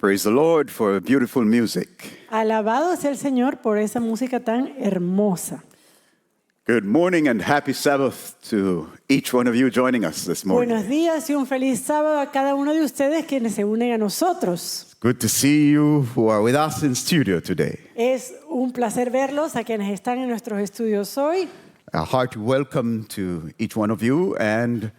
Praise the Lord for beautiful music. Alabado sea el Señor por esa música tan hermosa. Good morning and happy Sabbath to each one of you joining us this morning. Buenos días y un feliz sábado a cada uno de ustedes quienes se unen a nosotros. It's good to see you who are with us in studio today. Es un placer verlos a quienes están en nuestros estudios hoy. A hearty welcome to each one of you and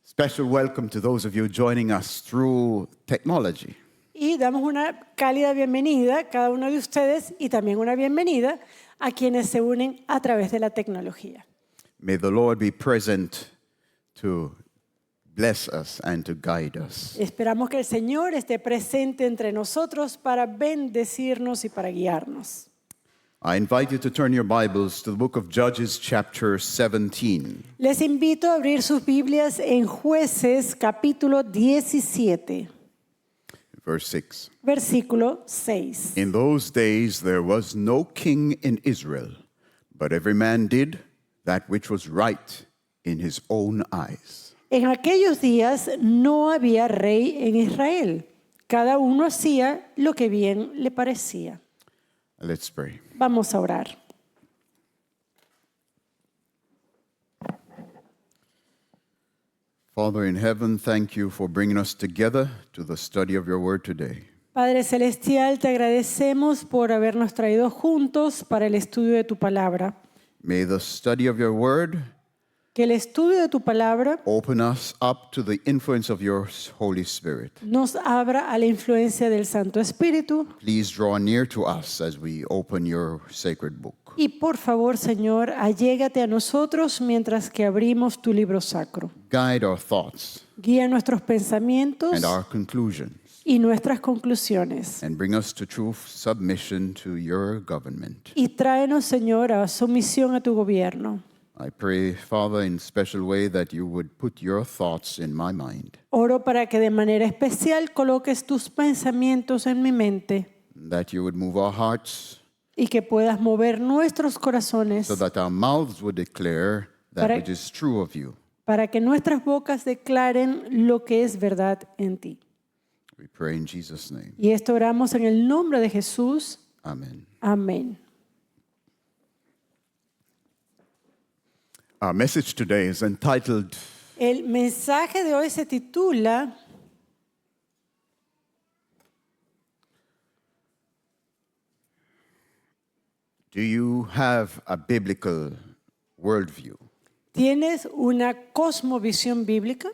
special welcome to those of you joining us through technology. Y damos una cálida bienvenida a cada uno de ustedes y también una bienvenida a quienes se unen a través de la tecnología. May the Lord be present to bless us and to guide us. Esperamos que el Señor esté presente entre nosotros para bendecirnos y para guiarnos. I invite you to turn your Bibles to the book of Judges, chapter 17. Les invito a abrir sus Biblias en Jueces, capítulo 17, Verse 6. versículo 6. In those days there was no king in Israel, but every man did that which was right in his own eyes. En aquellos días no había rey en Israel. Cada uno hacía lo que bien le parecía. Let's pray. Vamos a orar. Father in heaven, thank you for bringing us together to the study of your word today. Padre Celestial, te agradecemos por habernos traído juntos para el estudio de tu palabra. May the study of your word Que el estudio de tu palabra open us up to the influence of your Holy Spirit. nos abra a la influencia del Santo Espíritu. Please draw near to us as we open your sacred book. Y por favor, Señor, allégate a nosotros mientras que abrimos tu libro sacro. Guide our thoughts Guía nuestros pensamientos and our conclusions, y nuestras conclusiones. and bring us to true submission to your government. Y tráenos, Señor, a sumisión a tu gobierno. I pray, Father, in a special way that you would put your thoughts in my mind, Oro para que de manera especial coloques tus pensamientos en mi mente that you would move our hearts y que puedas mover nuestros corazones so that our mouths would declare that Para- which is true of you. para que nuestras bocas declaren lo que es verdad en ti. We pray in Jesus' name. Y esto oramos en el nombre de Jesús. Amen. Amén. Our message today is entitled, El mensaje de hoy se titula Do you have a biblical worldview? ¿Tienes una cosmovisión bíblica?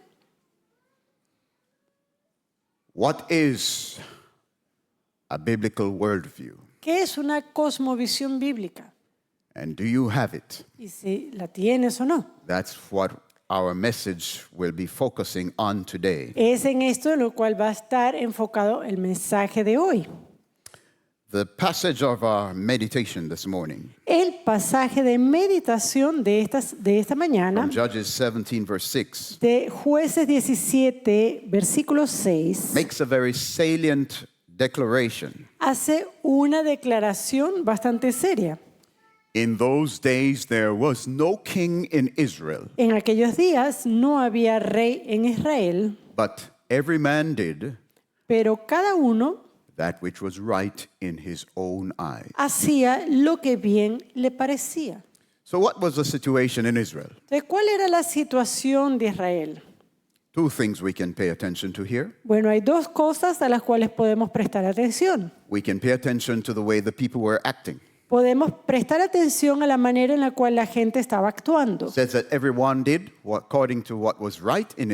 What is a biblical worldview? ¿Qué es una cosmovisión bíblica? And do you have it? Y si la tienes o no. That's what our message will be focusing on today. Es en esto en lo cual va a estar enfocado el mensaje de hoy. The passage of our meditation this morning El pasaje de meditación de esta mañana, from Judges 17, verse 6, de Jueces 17, versículo 6, makes a very salient declaration. hace una declaración bastante seria. In those days there was no king in Israel, En aquellos días no había rey en Israel, but every man did pero cada uno that which was right in his own eyes. hacía lo que bien le parecía. So what was the situation in Israel? Entonces, ¿cuál era la situación de Israel? Two things we can pay attention to here. Bueno, hay dos cosas a las cuales podemos prestar atención. We can pay attention to the way the people were acting. Podemos prestar atención a la manera en la cual la gente estaba actuando. It says that everyone did according to what was right in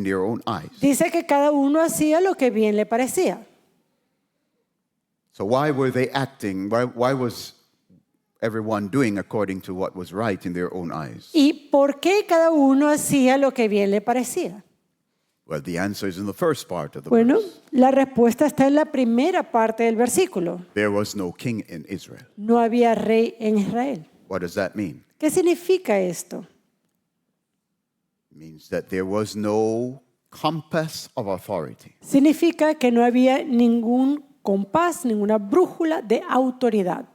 their own eyes. Dice que cada uno hacía lo que bien le parecía. So why were they acting? Why was everyone doing according to what was right in their own eyes? ¿Y por qué cada uno hacía lo que bien le parecía? Well, the answer is in the first part of the Bueno, verse. la respuesta está en la primera parte del versículo. There was no king in Israel. No había rey en Israel. What does that mean? ¿Qué significa esto? It means that there was no compass of authority. Significa que no había ningún compás, ninguna brújula de autoridad.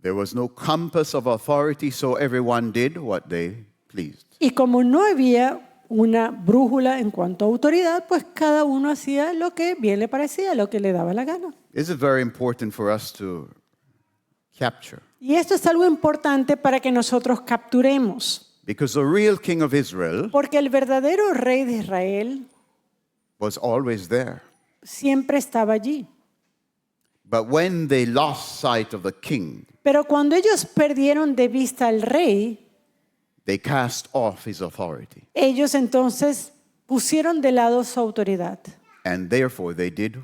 There was no compass of authority, so everyone did what they pleased. Y como no había una brújula en cuanto a autoridad, pues cada uno hacía lo que bien le parecía, lo que le daba la gana. This is very important for us to capture. Y esto es algo importante para que nosotros capturemos, Because the real king of Israel porque el verdadero rey de Israel was always there. siempre estaba allí. But when they lost sight of the king, Pero cuando ellos perdieron de vista al rey, they cast off his authority. ellos entonces pusieron de lado su autoridad. And therefore they did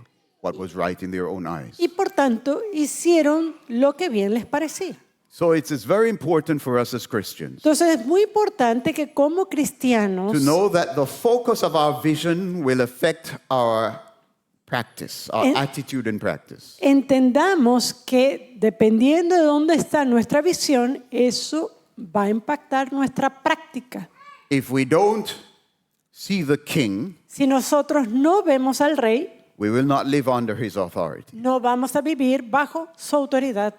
what was right in their own eyes. Y por tanto hicieron lo que bien les parecía. So it is very important for us as Christians Entonces es muy importante que como cristianos to know that the focus of our vision will affect our practice, our attitude and practice. entendamos que dependiendo de dónde está nuestra visión, eso va a impactar nuestra práctica. If we don't see the king, Si nosotros no vemos al rey, we will not live under his authority. no vamos a vivir bajo su autoridad.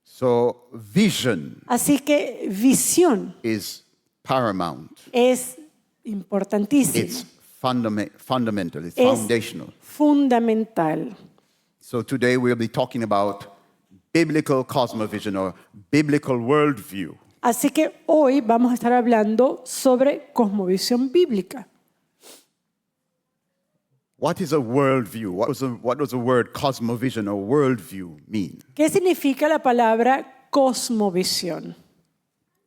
So vision Así que visión is paramount. es importantísima, It's fundamental, it's es foundational. fundamental. So today we'll be talking about biblical cosmovision or biblical worldview. Así que hoy vamos a estar hablando sobre cosmovisión bíblica. What is a worldview? What does the word cosmovision or worldview mean? ¿Qué significa la palabra cosmovisión?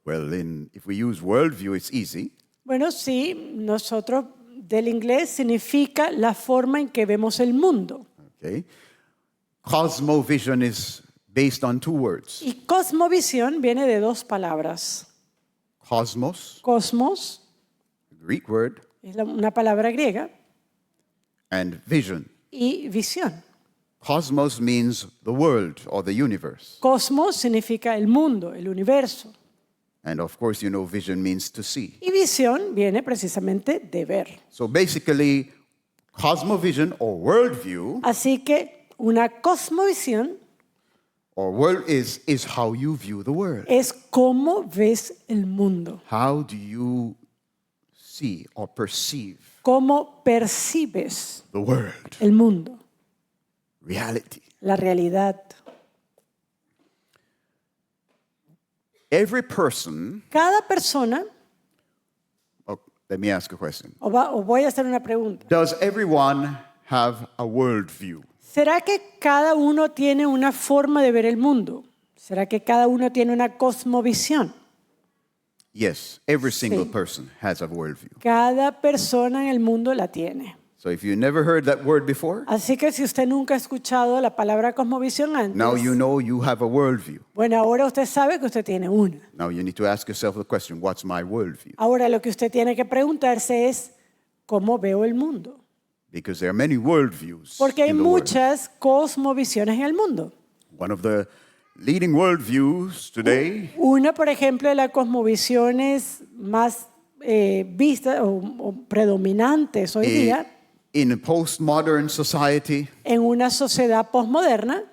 Well, if we use worldview, it's easy. Bueno, sí, nosotros del inglés significa la forma en que vemos el mundo. Okay. Cosmovision is based on two words. Y cosmovisión viene de dos palabras. Cosmos, Cosmos Greek word, es una palabra griega and vision. y visión. Cosmos means the world or the universe. Cosmos significa el mundo, el universo. And of course, you know, vision means to see. Y visión viene precisamente de ver. So basically, cosmovision or worldview Así que una cosmovisión or world is how you view the world. es cómo ves el mundo, How do you see or perceive cómo percibes the world, el mundo, reality? la realidad. Every person, Cada persona, let me ask a question. o voy a hacer una pregunta, Does everyone have a worldview? ¿será que cada uno tiene una forma de ver el mundo? ¿Será que cada uno tiene una cosmovisión? Yes, every single Sí. person has a worldview. Cada persona en el mundo la tiene. So if you never heard that word before, Así que si usted nunca ha escuchado la palabra cosmovisión antes, now you know you have a worldview. bueno, ahora usted sabe que usted tiene una. Now you need to ask yourself the question, what's my worldview? Ahora lo que usted tiene que preguntarse es, ¿cómo veo el mundo? Because there are many worldviews Porque hay in the world. muchas cosmovisiones en el mundo. One of the leading worldviews today Una, por ejemplo, de las cosmovisiones más vistas o predominantes hoy día in a postmodern society, en una sociedad posmoderna,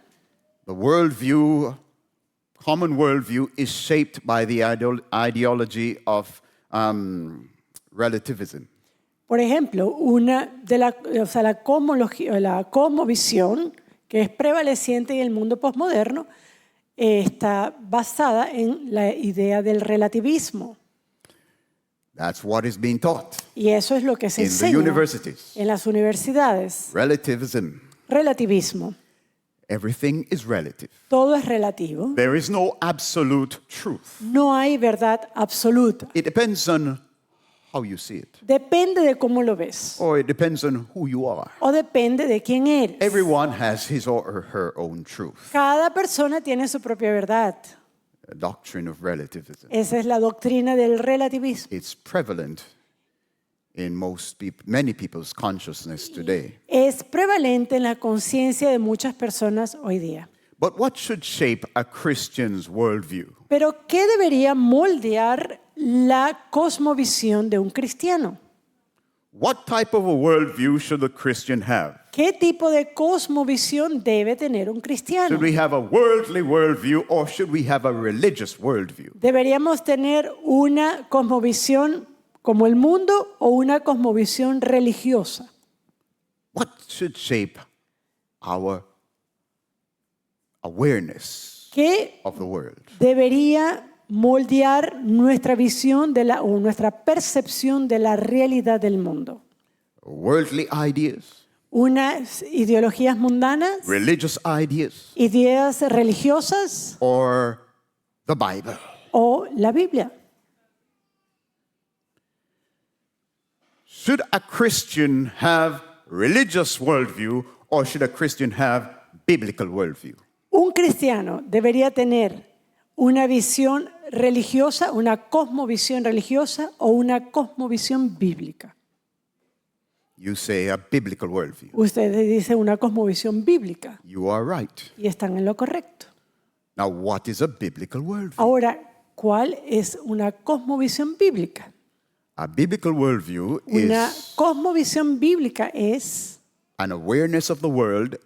the worldview, common worldview, is shaped by the ideology of relativism. por ejemplo, una de la cosmovisión que es prevaleciente en el mundo posmoderno está basada en la idea del relativismo. That's what is being taught Y eso es lo que se in the enseña universities. en las universidades. Relativism. Relativismo. Everything is relative. Todo es relativo. There is no absolute truth. No hay verdad absoluta. It depends on how you see it, Depende de cómo lo ves. or it depends on who you are. O depende de quién eres. Everyone has his or her own truth. Cada persona tiene su propia verdad. A doctrine of relativism. Esa es la doctrina del relativismo. It's prevalent in many people's consciousness today. Es prevalente en la conciencia de muchas personas hoy día. But what should shape a Christian's worldview? Pero ¿qué debería moldear la cosmovisión de un cristiano? What type of a worldview should a Christian have? ¿Qué tipo de cosmovisión debe tener un cristiano? Should we have a worldly worldview or should we have a religious worldview? ¿Deberíamos tener una cosmovisión como el mundo o una cosmovisión religiosa. What should shape our awareness ¿Qué of the world? debería moldear nuestra visión o nuestra percepción de la realidad del mundo? Worldly ideas, Unas ideologías mundanas, religious ideas, ideas religiosas or the Bible? o la Biblia. Should a Christian have religious worldview or should a Christian have biblical worldview? Un cristiano debería tener una visión religiosa, una cosmovisión religiosa o una cosmovisión bíblica. You say a biblical worldview. Ustedes dicen una cosmovisión bíblica You are right. y están en lo correcto. Now, what is a biblical worldview? Ahora, ¿cuál es una cosmovisión bíblica? A biblical worldview Una is cosmovisión bíblica es an awareness of the world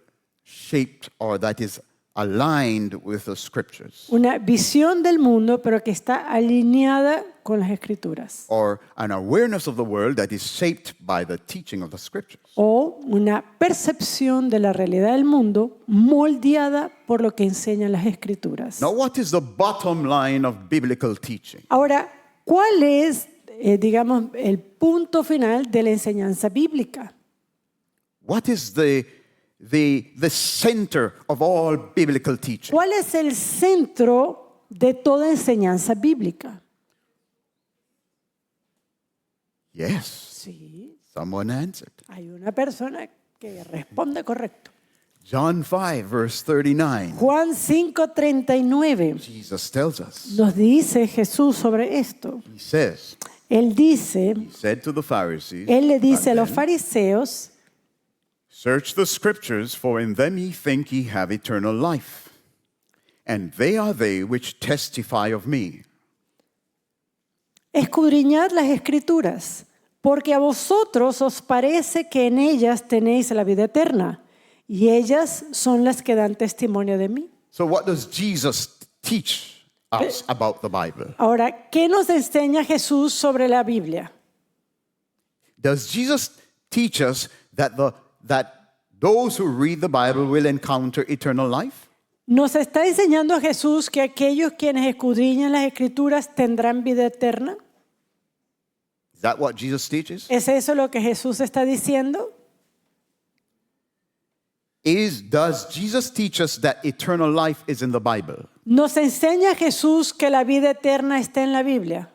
shaped or that is aligned with the scriptures, una visión del mundo, pero que está alineada con las escrituras. or an awareness of the world that is shaped by the teaching of the scriptures. O una percepción de la realidad del mundo moldeada por lo que enseñan las escrituras. Now, what is the bottom line of biblical teaching? Ahora, ¿cuál es, digamos, el punto final de la enseñanza bíblica? What is the center of all biblical teaching? ¿Cuál es el centro de toda enseñanza bíblica? Yes, Sí, someone answered. hay una persona que responde correcto. John 5, verse 39. Juan 5:39 Jesus tells us. nos dice Jesús sobre esto. He says, Él dice, he said to the Pharisees, él le dice a back los then, fariseos, search the scriptures, for in them ye think ye have eternal life. And they are they which testify of me. escudriñad las escrituras, porque a vosotros os parece que en ellas tenéis la vida eterna, y ellas son las que dan testimonio de mí. So what does Jesus teach us about the Bible? Ahora, ¿qué nos enseña Jesús sobre la Biblia? Does Jesus teach us that those who read the Bible will encounter eternal life? ¿Nos está enseñando Jesús que aquellos quienes escudriñan las escrituras tendrán vida eterna? Is that what Jesus teaches? ¿Es eso lo que Jesús está diciendo? Does Jesus teach us that eternal life is in the Bible? ¿Nos enseña Jesús que la vida eterna está en la Biblia?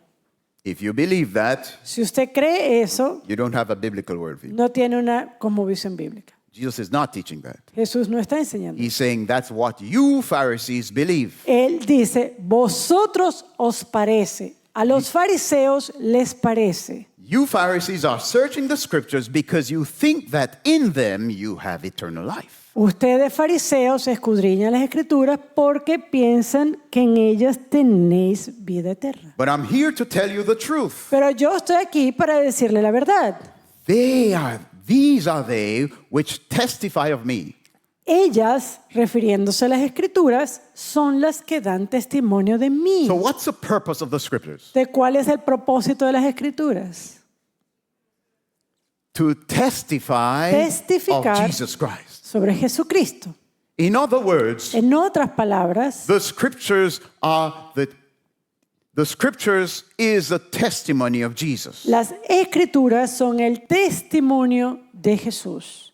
If you believe that, Si usted cree eso, you don't have a biblical worldview. no tiene una cosmovisión bíblica. Jesus is not teaching that. Jesús no está enseñando. He's saying that's what you Pharisees believe. Él dice, vosotros os parece, a los fariseos les parece. You Pharisees are searching the scriptures because you think that in them you have eternal life. Ustedes fariseos escudriñan las escrituras porque piensan que en ellas tenéis vida eterna. But I'm here to tell you the truth. Pero yo estoy aquí para decirle la verdad. These are they which testify of me. Ellas, refiriéndose a las escrituras, son las que dan testimonio de mí. So what's the purpose of the scriptures? ¿De cuál es el propósito de las escrituras? To testify Testificar. of Jesus Christ. Sobre Jesucristo. In other words, En otras palabras, the scriptures is the testimony of Jesus. las escrituras son el testimonio de Jesús.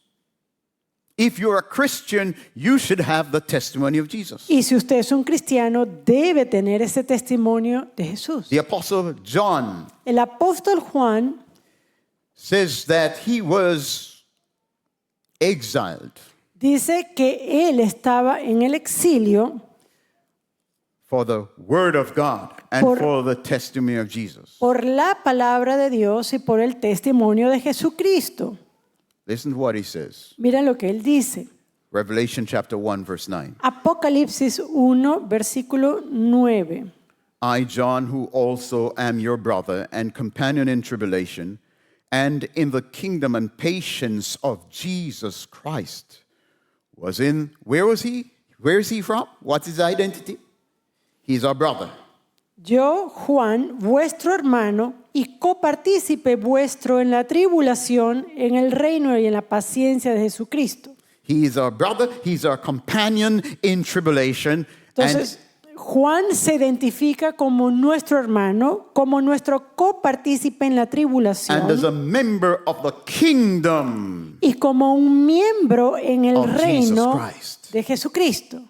If you're a Christian, you should have the testimony of Jesus. Y si usted es un cristiano, debe tener ese testimonio de Jesús. The apostle John El apóstol Juan says that he was exiled dice que él estaba en el exilio for the word of God and for the testimony of Jesus. por la palabra de Dios y por el testimonio de Jesucristo. Listen to what he says. Mira lo que él dice. Revelation chapter 1 verse 9. Apocalipsis 1, versículo 9. I, John, who also am your brother and companion in tribulation and in the kingdom and patience of Jesus Christ, where was he? Where is he from? What's his identity? He's our brother. yo, Juan, vuestro hermano y copartícipe vuestro en la tribulación, en el reino y en la paciencia de Jesucristo. He is our brother, he's our companion in tribulation. Entonces, Juan se identifica como nuestro hermano, como nuestro copartícipe en la and as tribulación a member of the kingdom. y como un miembro en el of reino Jesus Christ. de Jesucristo.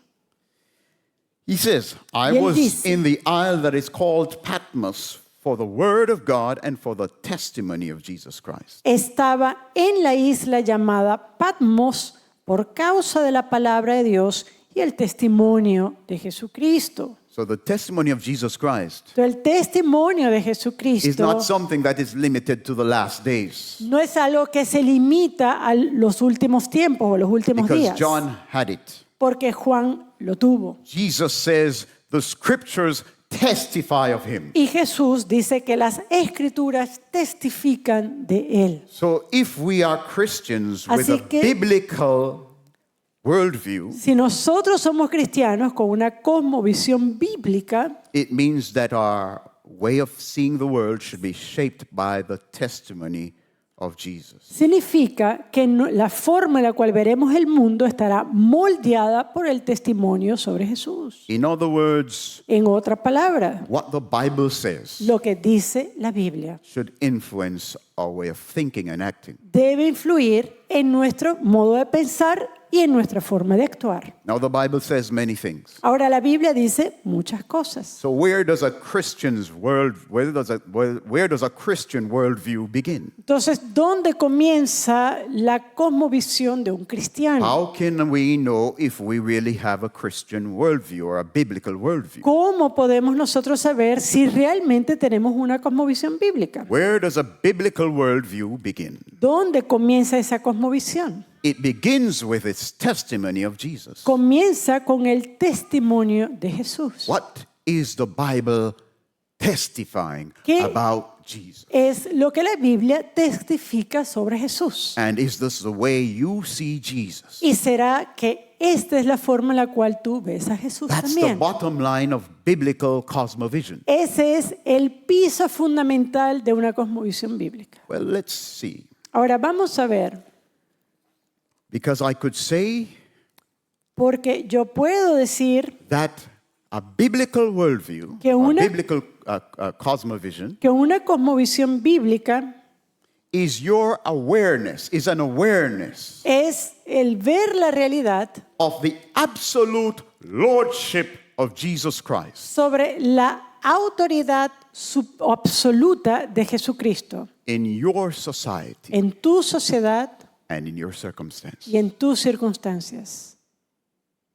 He says, I Y él was dice, in the isle that is called Patmos for the word of God and for the testimony of Jesus Christ. Estaba en la isla llamada Patmos por causa de la palabra de Dios y el testimonio de Jesucristo. So the testimony of Jesus Christ Entonces, el testimonio de is Jesucristo not something that is limited to the last days. no es algo que se limita a los últimos tiempos o los últimos Because días, John had it. porque Juan lo tuvo. Jesus says the scriptures testify of him. Y Jesús dice que las escrituras testifican de él. So if we are Christians with Así a que- biblical worldview, Si nosotros somos cristianos con una cosmovisión bíblica, it means that our way of seeing the world should be shaped by the testimony of Jesus. significa que la forma en la cual veremos el mundo estará moldeada por el testimonio sobre Jesús. In other words, En otra palabra, what the Bible says lo que dice la Biblia should influence our way of thinking and acting. debe influir en nuestro modo de pensar y en nuestra forma de actuar. Now, the Bible says many things. Ahora la Biblia dice muchas cosas. So, where does a Christian worldview begin? Entonces, ¿dónde comienza la cosmovisión de un cristiano? How can we know if we really have a Christian worldview or a biblical worldview? ¿Cómo podemos nosotros saber si realmente tenemos una cosmovisión bíblica? Where does a biblical worldview begin? ¿Dónde comienza esa cosmovisión? It begins with its testimony of Jesus. Comienza con el testimonio de Jesús. What is the Bible testifying ¿Qué? about Jesus? Es lo que la Biblia testifica sobre Jesús. And is this the way you see Jesus? Y será que esta es la forma en la cual tú ves a Jesús That's the también. bottom line of biblical cosmovision. Ese es el piso fundamental de una cosmovisión bíblica. Well, let's see. Ahora vamos a ver, Because I could say porque yo puedo decir that a biblical worldview, Que a una- biblical cosmovision, que una cosmovisión bíblica is your awareness, is an awareness es el ver la realidad of the absolute lordship of Jesus Christ sobre la autoridad absoluta de Jesucristo in your society en tu sociedad and in your circumstance. y en tus circunstancias.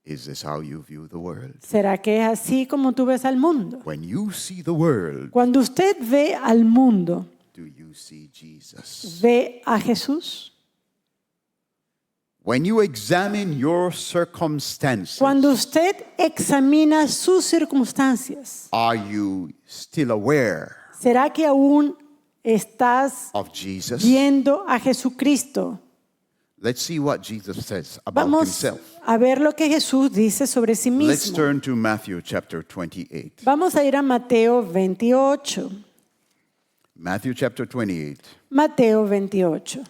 Is this how you view the world? ¿Será que es así como tú ves al mundo? When you see the world, Cuando usted ve al mundo, do you see Jesus? ¿ve a Jesús? When you examine your circumstances, Cuando usted examina sus circunstancias, are you still aware ¿será que aún estás of Jesus? viendo a Jesucristo? Let's see what Jesus says about Vamos himself. a ver lo que Jesús dice sobre sí Let's mismo. turn to Matthew chapter 28. Vamos a ir a Mateo 28. Matthew chapter 28. Mateo 28.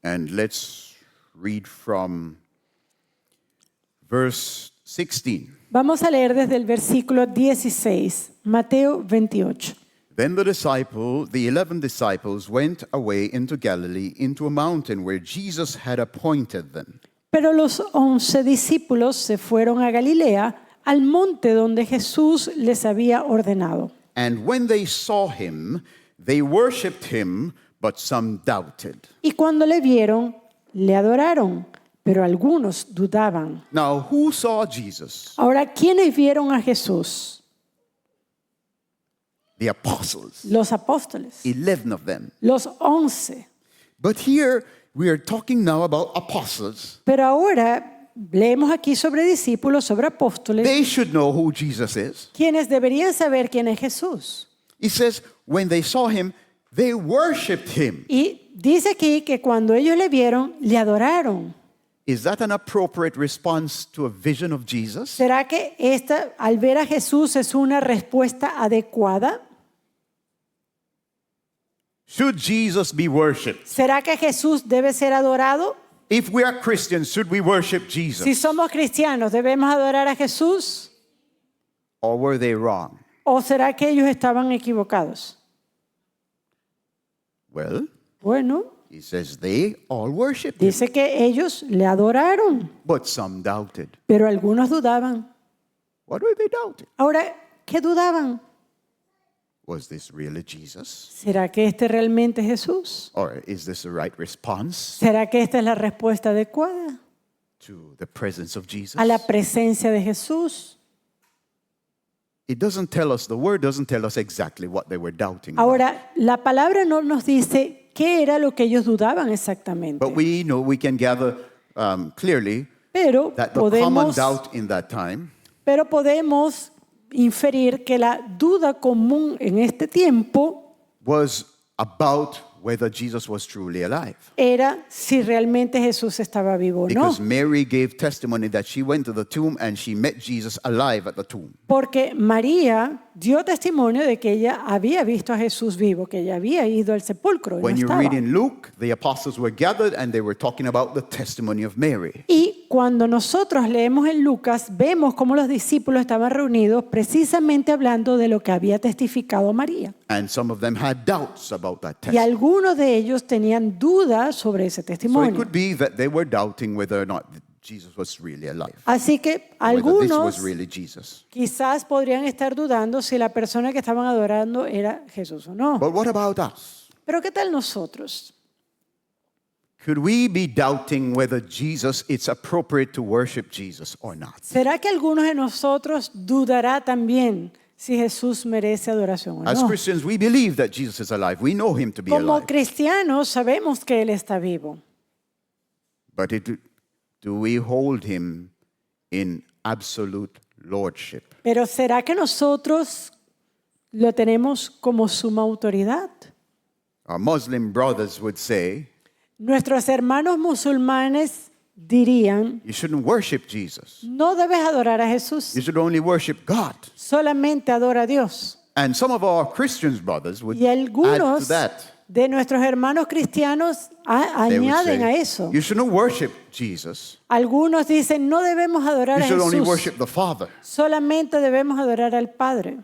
And let's read from verse 16. Vamos a leer desde el versículo 16. Mateo 28. Then the 11 disciples went away into Galilee, into a mountain where Jesus had appointed them. Pero los 11 discípulos se fueron a Galilea, al monte donde Jesús les había ordenado. And when they saw him, they worshipped him, but some doubted. Y cuando le vieron, le adoraron, pero algunos dudaban. Now, who saw Jesus? Ahora, ¿quiénes vieron a Jesús? The apostles, Los apóstoles, 11 of them. los 11. But here we are talking now about apostles. Pero ahora leemos aquí sobre discípulos, sobre apóstoles, They should know who Jesus is. quienes deberían saber quién es Jesús. He says, when they saw him, they worshipped him. Y dice aquí que cuando ellos le vieron, le adoraron. Is that an appropriate response to a vision of Jesus? ¿Será que esta, al ver a Jesús, es una respuesta adecuada? Should Jesus be worshipped? ¿Será que Jesús debe ser adorado? If we are Christians, should we worship Jesus? Si somos cristianos, ¿debemos adorar a Jesús? Or were they wrong? ¿O será que ellos estaban equivocados? Well, Bueno, he says they all worshiped him, dice que ellos le adoraron, but some doubted. pero algunos dudaban. What were they doubting? Ahora, ¿qué dudaban? Was this really Jesus? ¿Será que este realmente es Jesús? Or is this the right response ¿Será que esta es la respuesta adecuada to the presence of Jesus? a la presencia de Jesús? It doesn't tell us, the word doesn't tell us exactly what they were doubting about. Ahora, la palabra no nos dice qué era lo que ellos dudaban exactamente, But we know, we can gather clearly pero that the common podemos, doubt in that time pero podemos inferir que la duda común en este tiempo was about whether Jesus was truly alive. era si realmente Jesús estaba vivo o no. Because Mary gave testimony that she went to the tomb and she met Jesus alive at the tomb. Porque María dio testimonio de que ella había visto a Jesús vivo, que ella había ido al sepulcro. Y no When you estaba. read in Luke, the apostles were gathered and they were talking about the testimony of Mary. Y cuando nosotros leemos en Lucas, vemos cómo los discípulos estaban reunidos precisamente hablando de lo que había testificado María. And some of them had doubts about that Y testimony. algunos de ellos tenían dudas sobre ese So it testimonio. could be that they were doubting whether or not Jesus was really alive. Así que Whether this algunos was really Jesus. quizás podrían estar dudando si la persona que estaban adorando era Jesús o no. But what about us? Pero ¿qué tal nosotros? Could we be doubting whether Jesus, it's appropriate to worship Jesus or not? ¿Será que algunos de nosotros dudará también si Jesús merece adoración o As no? Christians, we believe that Jesus is alive. We know him to be Como alive. cristianos sabemos que Él está vivo, But do we hold him in absolute lordship? pero ¿será que nosotros lo tenemos como suma autoridad? Our Muslim brothers would say, Nuestros hermanos musulmanes dirían, you shouldn't worship Jesus. no debes adorar a Jesús, You should only worship God. solamente adora a Dios. And some of our Christian brothers would Y add to algunos that. de nuestros hermanos cristianos They would añaden a say, eso. you shouldn't worship Jesus. Algunos dicen, no debemos adorar You a should only Jesús, worship the Father. solamente debemos adorar al Padre.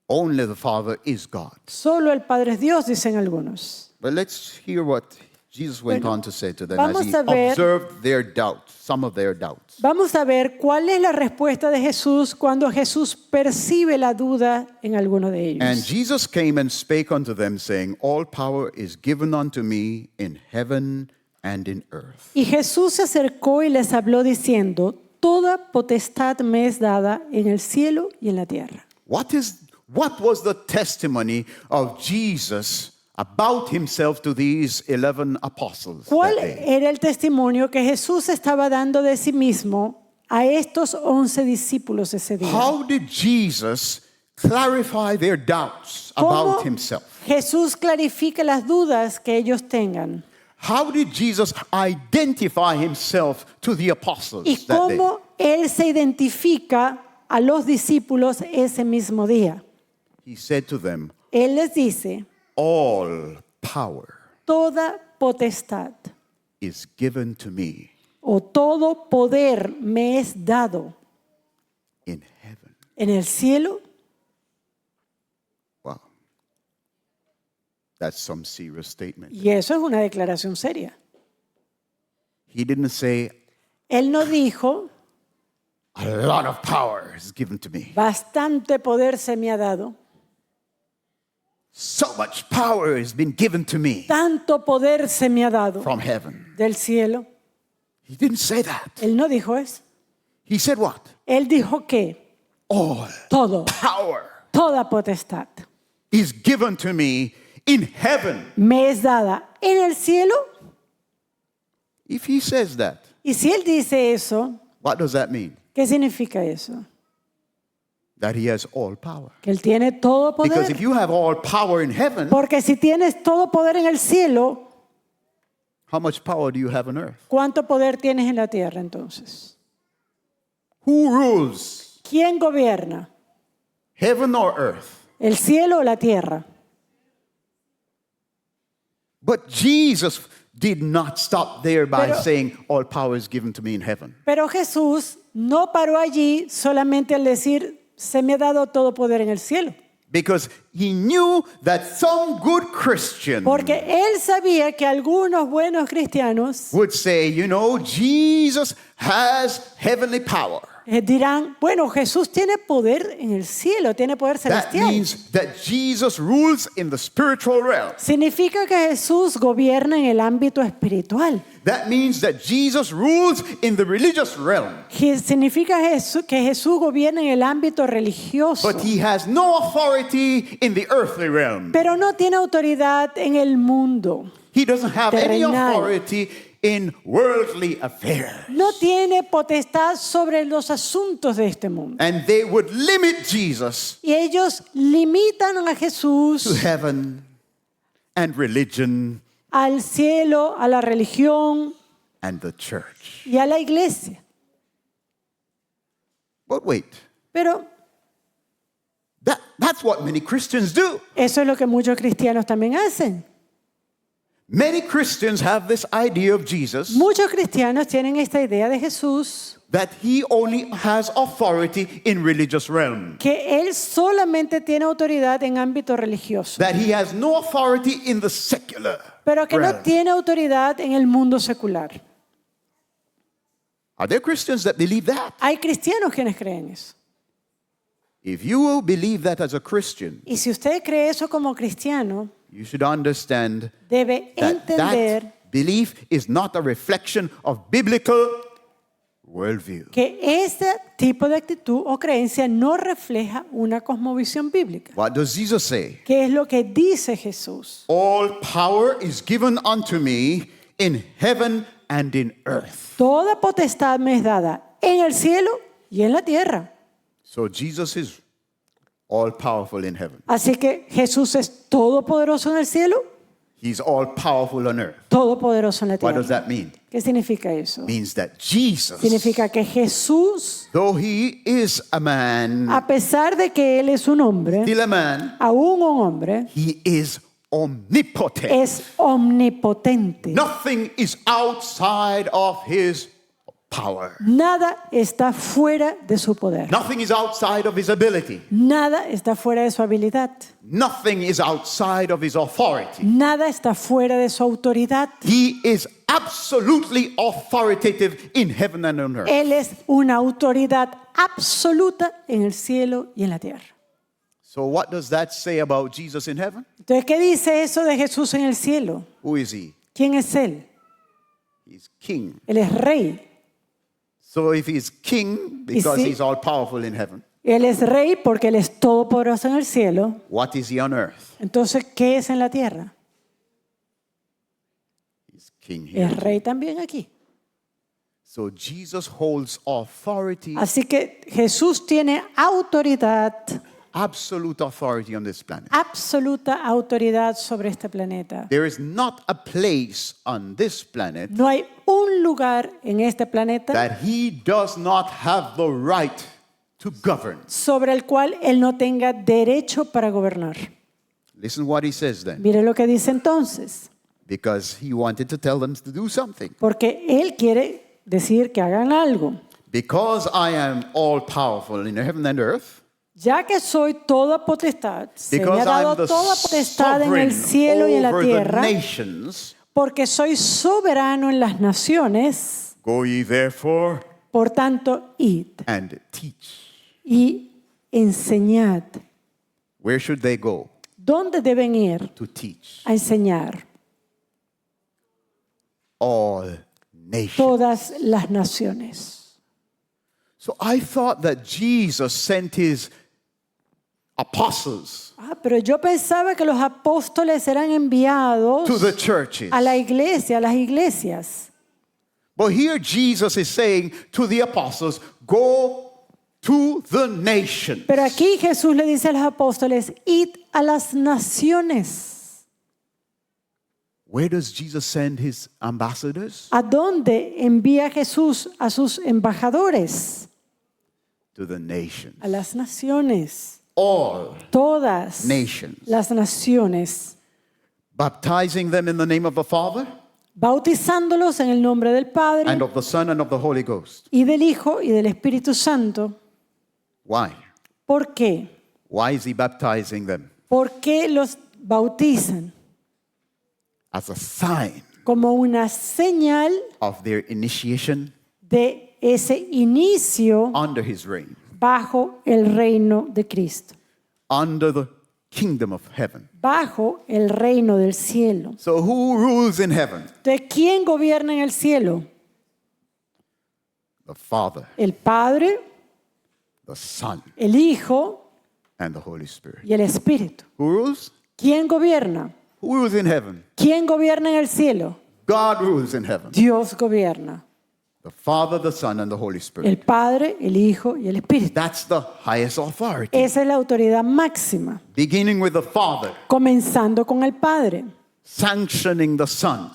Only the Father is God. Solo el Padre es Dios, dicen algunos. But let's hear what Jesus went on to say to them vamos as he a ver- observed their doubts, some of their doubts. Vamos a ver cuál es la respuesta de Jesús cuando Jesús percibe la duda en alguno de And ellos. Jesus came and spake unto them, saying, all power is given unto me in heaven and in earth. Y Jesús se acercó y les habló diciendo, toda potestad me es dada en el cielo y en la tierra. What was the testimony of Jesus about himself to these 11 apostles ¿Cuál that day? era el testimonio que Jesús estaba dando de sí mismo a estos 11 discípulos ese día? How did Jesus clarify their doubts ¿Cómo about himself? Jesús clarifica las dudas que ellos tengan? How did Jesus identify himself to the apostles ¿Y that day? cómo Él se identifica a los discípulos ese mismo día? He said to them, Él les dice, all power toda potestad is given to me o todo poder me es dado in heaven. en el cielo. Wow. That's some serious statement. Y eso es una declaración seria. He didn't say, Él no dijo, a lot of power is given to me. bastante poder se me ha dado, So much power has been given to me tanto poder se me ha dado from heaven. del cielo. He didn't say that. Él no dijo eso. He said what? Él dijo que All todo, power toda potestad is given to me in heaven. me es dada en el cielo. If he says that, Y si Él dice eso, what does that mean? ¿qué significa eso? That he has all power. Que Él tiene todo Because if poder. you have all power in heaven, Porque si tienes todo poder en el cielo, How much power do you have on earth? ¿Cuánto poder tienes en la tierra entonces? Who rules? ¿Quién gobierna? Heaven or earth? ¿El cielo o la tierra? But Jesus did not stop there by Pero- saying, all power is given to me in heaven. Pero Jesús no paró allí solamente al decir, se me ha dado todo poder en el cielo. Because he knew that some good Christian Porque él sabía que algunos buenos cristianos would say, you know, Jesus has heavenly power. dirán, bueno, Jesús tiene poder en el cielo, tiene poder That celestial. means that Jesus rules in the spiritual realm. Significa que Jesús gobierna en el ámbito espiritual. That means that Jesus rules in the religious realm. Significa que Jesús gobierna en el ámbito religioso. But he has no authority in the earthly realm. Pero no tiene autoridad en el mundo. He doesn't have any Terrenal. authority in worldly affairs. No tiene potestad sobre los asuntos de este mundo. And they would limit Jesus Y ellos limitan a to Jesús heaven and religion al cielo, a la religión and the church. y a la iglesia. But wait, Pero that's what many Christians do. eso es lo que muchos cristianos también hacen. Many Christians have this idea of Jesus Muchos cristianos tienen esta idea de Jesús, that he only has authority in religious realm, que él solamente tiene autoridad en ámbito religioso, that he has no authority in the secular pero que no realm. tiene autoridad en el mundo secular. Are there Christians that believe that? Hay cristianos quienes creen eso. If you believe that as a Christian, Y si usted cree eso como cristiano, you should understand debe that entender that belief is not a reflection of biblical worldview. que este tipo de actitud o creencia no refleja una cosmovisión bíblica. What does Jesus say? ¿Qué es lo que dice Jesús? All power is given unto me in heaven and in earth. Toda potestad me es dada en el cielo y en la tierra. So Jesus is all powerful in heaven. Así que Jesús es todopoderoso en el cielo, He's all powerful on earth. todopoderoso en la What does tierra. that mean? ¿Qué significa eso? Means that Jesus, Significa que Jesús, though he is a man, a pesar de que Él es un hombre, still a man, aún un hombre, he is omnipotent. es omnipotente. Nothing is outside of his power. Nada está fuera de su poder. Nothing is outside of his ability. Nada está fuera de su habilidad. Nothing is outside of his authority. Nada está fuera de su autoridad. He is absolutely authoritative in heaven and on earth. Él es una autoridad absoluta en el cielo y en la tierra. So what does that say about Jesus in heaven? Entonces, ¿qué dice eso de Jesús en el cielo? Who is he? ¿Quién es Él? He's king. Él es rey. So if he's king, because sí. he's all powerful in heaven, Él es rey porque Él es todopoderoso en el cielo. what is he on earth? Entonces, ¿qué es en la tierra? He's king here. Es rey también aquí. So Jesus holds authority, Así que Jesús tiene autoridad, absolute authority on this planet. absoluta autoridad sobre este planeta. There is not a place on this planet No hay un lugar en este planeta that he does not have the right to govern. sobre el cual Él no tenga derecho para gobernar. Listen what he says then. Mire lo que dice entonces, Because he wanted to tell them to do something. porque Él quiere decir que hagan algo. Because I am all powerful in heaven and earth, Ya que soy toda potestad, se me ha because dado I'm the toda potestad en sovereign el cielo y en la over the tierra, nations, porque soy soberano en las naciones, go ye therefore por tanto, id and teach. y enseñad. Where should they go? ¿Dónde deben ir To teach a enseñar? all nations. Todas las naciones. So I thought that Jesus sent his apostles Pero yo pensaba que los apóstoles eran enviados to the churches. a la iglesia, a las iglesias. But here Jesus is saying to the apostles, go to the nations. Pero aquí Jesús le dice a los apóstoles, id a las naciones. Where does Jesus send his ambassadors? ¿A dónde envía Jesús a sus embajadores? To the nations. A las naciones. All Todas nations. las naciones. Baptizing them in the name of the Father Bautizándolos en el nombre del Padre and of the Son and of the Holy Ghost. y del Hijo y del Espíritu Santo. Why? ¿Por qué? Why is he baptizing them? ¿Por qué los bautizan? As a sign Como una señal of their initiation de ese inicio under his reign, bajo el reino de Cristo, under the kingdom of heaven. bajo el reino del cielo. So who rules in heaven? ¿De quién gobierna en el cielo? The Father, El Padre, the Son, el Hijo and the Holy Spirit. y el Espíritu. Who rules? ¿Quién gobierna? Who rules in heaven? ¿Quién gobierna en el cielo? God rules in heaven. Dios gobierna. The Father, the Son, and the Holy Spirit. El Padre, el Hijo y el Espíritu. That's the highest authority. Esa es la autoridad máxima, Beginning with the Father, comenzando con el Padre, sanctioning the Son,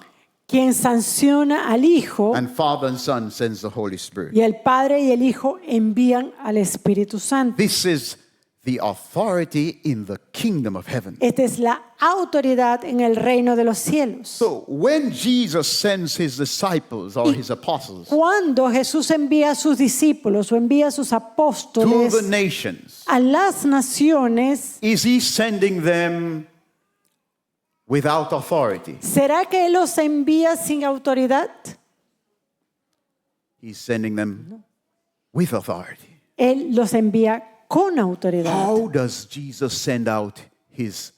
quien sanciona al Hijo, and Father and Son sends the Holy Spirit. y el Padre y el Hijo envían al Espíritu Santo. This is the authority in the kingdom of heaven. Esta es la autoridad en el reino de los cielos. So when Jesus sends his disciples or his apostles Cuando Jesús envía a sus discípulos o envía a sus to apóstoles the nations, a las naciones, is he sending them without authority? ¿será que Él los envía sin autoridad? He's sending them with authority. Él los envía con autoridad. How does Jesus send out his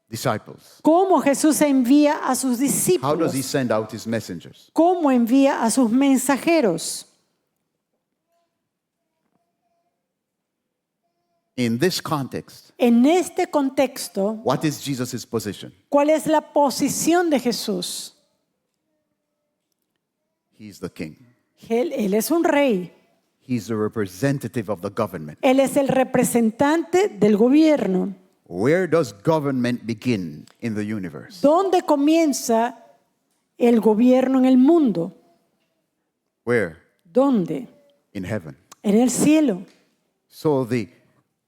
disciples? ¿Cómo Jesús envía a sus How does he discípulos? send out his messengers? ¿Cómo envía a sus mensajeros? In this context, En este contexto, what is Jesus' position? ¿cuál es la posición de Jesús? He's the king. Él es un rey. He's the representative of the government. Él es el representante del gobierno. Where does government begin in the universe? ¿Dónde comienza el gobierno en el mundo? Where? ¿Dónde? In heaven. En el cielo. So the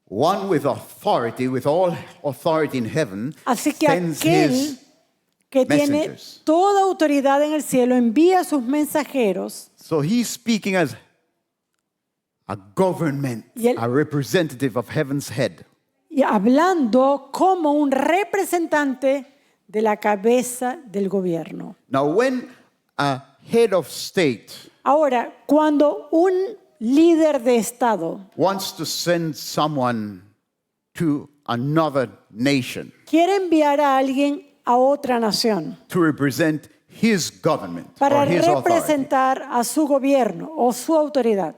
one with authority, with all authority in heaven, Así que sends aquel his que tiene messengers. toda autoridad en el cielo envía a sus mensajeros. So he's speaking as a government, Y él- a representative of heaven's head. Y hablando como un representante de la cabeza del gobierno. Now, when a head of state Ahora, cuando un líder de Estado wants to send someone to another nation quiere enviar a alguien a otra nación to represent his government para or his authority, representar a su gobierno o su autoridad,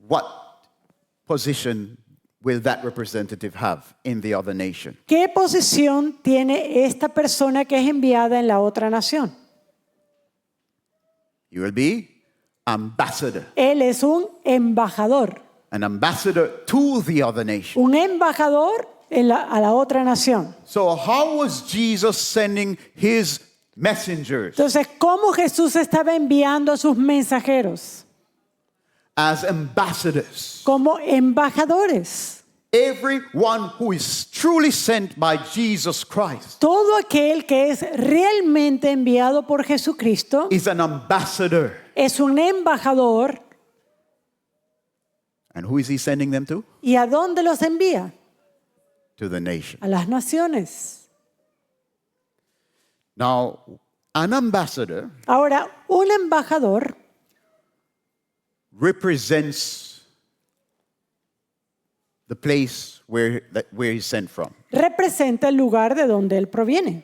what position will that representative have in the other nation? ¿qué posición tiene esta persona que es enviada en la otra nación? You will be ambassador, Él es un embajador, an ambassador to the other nation. un embajador a la otra nación. So how was Jesus sending his messengers? Entonces, ¿cómo Jesús estaba enviando a sus mensajeros? As ambassadors. Como embajadores. Everyone who is truly sent by Jesus Christ Todo aquel que es realmente enviado por Jesucristo is an ambassador. es un embajador. And who is he sending them to? ¿Y a dónde los envía? To the nation. A las naciones. Now, an ambassador Ahora, un embajador represents the place where he's sent from. representa el lugar de donde él proviene.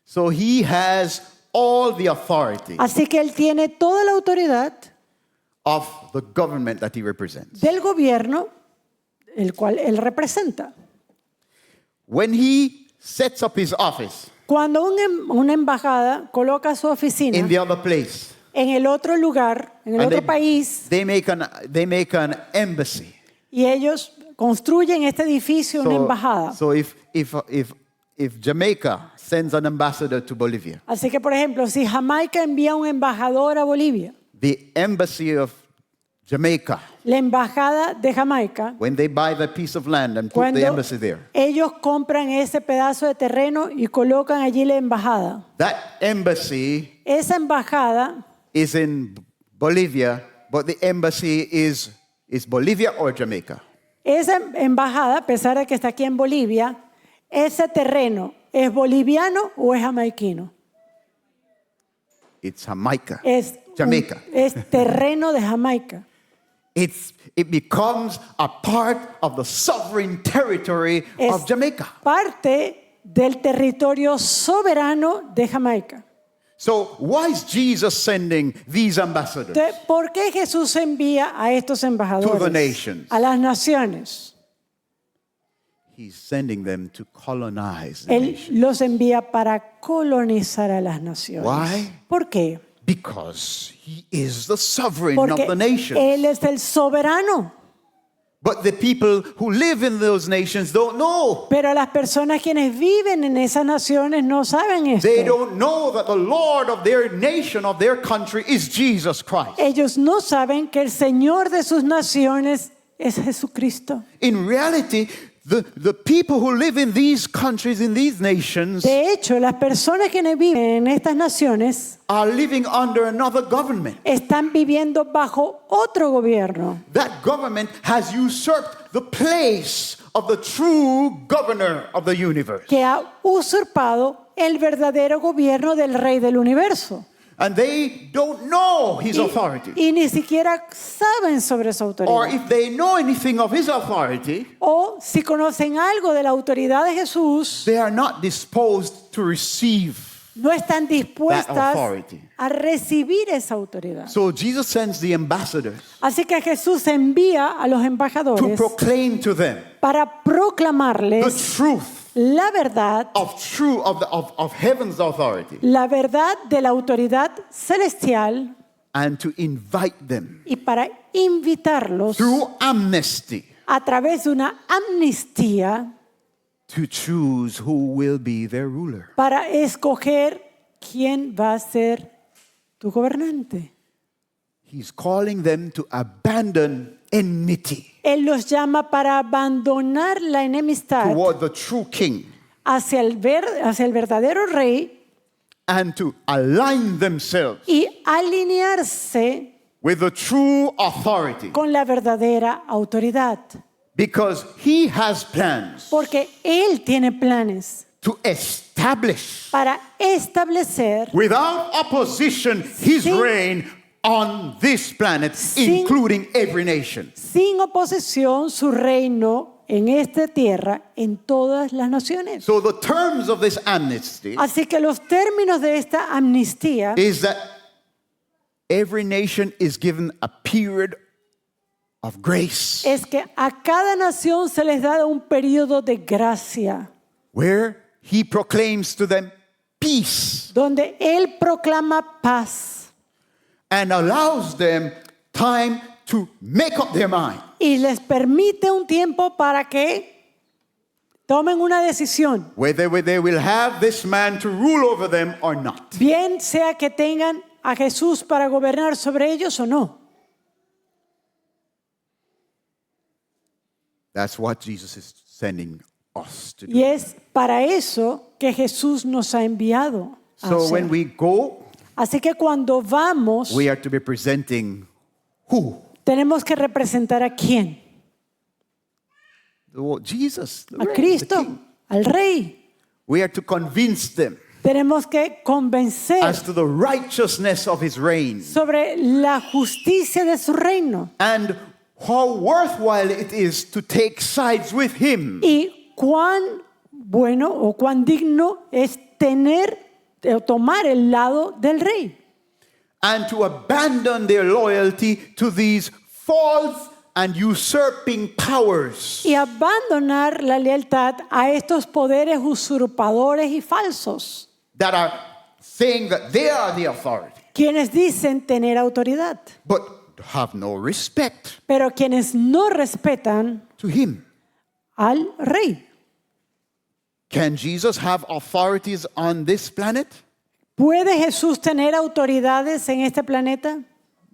So he has all the authority Así que él tiene toda la autoridad of the government that he represents. del gobierno el cual él representa. When he sets up his office Cuando una embajada coloca su oficina in the other place, en el otro lugar, en el and otro país, they make an embassy. y ellos construyen este edificio, una embajada. So if if Jamaica sends an ambassador to Bolivia, Así que, por ejemplo, si Jamaica envía un embajador a Bolivia, the embassy of Jamaica, la embajada de Jamaica, when they buy the piece of land and put cuando the embassy there, ellos compran ese pedazo de terreno y colocan allí la embajada, that embassy esa embajada is in Bolivia, but the embassy is Bolivia or Jamaica? Esa embajada, a pesar de que está aquí en Bolivia, ese terreno, ¿es boliviano o es jamaiquino? It's Jamaica. Jamaica. Es terreno de Jamaica. It becomes a part of the sovereign territory Es of Jamaica. parte del territorio soberano de Jamaica. So why is Jesus sending these ambassadors? Entonces, ¿por qué Jesús envía a estos embajadores To the nations. a las naciones? He's sending them to colonize the Él nation. los envía para colonizar a las naciones. Why? ¿Por qué? Because he is the sovereign Porque of the nations. Él es el soberano. But the people who live in those nations don't know. Pero las personas quienes viven en esas naciones no saben esto. They don't know that the Lord of their nation, of their country, is Jesus Christ. Ellos no saben que el Señor de sus naciones es Jesucristo. In reality, the people who live in these countries, in these nations, De hecho, las personas quienes viven en estas naciones are living under another government. están viviendo bajo otro gobierno. That government has usurped the place of the true governor of the universe. Que ha usurpado el verdadero gobierno del Rey del Universo. And they don't know his authority. Y ni siquiera saben sobre su Or autoridad. if they know anything of his authority, O si conocen algo de la autoridad de Jesús, they are not disposed to receive. no están dispuestas authority. a recibir esa autoridad. So Jesus sends the ambassadors Así que Jesús envía a los to embajadores proclaim to them para the proclamarles truth la verdad, of heaven's authority la verdad de la autoridad celestial and to invite them y para invitarlos through amnesty a través de una amnistía to choose who will be their ruler. para escoger quién va a ser tu gobernante. He's calling them to abandon enmity Él los llama para abandonar la enemistad toward the true king hacia el verdadero rey and to align themselves y alinearse with the true authority con la verdadera autoridad. because he has plans Porque Él tiene planes to establish para establecer without opposition his Sin- reign on this planet, Sin- including every nation. sin oposición su reino en esta tierra, en todas las naciones. So the terms of this amnesty Así que los términos de esta amnistía is that every nation is given a period of grace es que a cada nación se les da un periodo de gracia, where he proclaims to them peace donde Él proclama paz and allows them time to make up their mind. y les permite un tiempo para que tomen una decisión, Whether they will have this man to rule over them or not. bien sea que tengan a Jesús para gobernar sobre ellos o no. That's what Jesus is sending us to do. Y es para eso que Jesús nos ha enviado a So hacer. when we go, Así que cuando vamos, we are to be presenting who? tenemos que representar a quién, Jesus, the a Reign, the Cristo, King. al Rey. We are to convince them Tenemos que convencer as to the righteousness of his reign sobre la justicia de su reino and how worthwhile it is to take sides with him. y cuán bueno o cuán digno es tomar el lado del Rey And to abandon their loyalty to these false and usurping powers y abandonar la lealtad a estos poderes usurpadores y falsos, that are saying that they are the authority, quienes dicen tener autoridad, but have no respect pero quienes no respetan to him. al Rey. Can Jesus have authorities on this planet? ¿Puede Jesús tener autoridades en este planeta?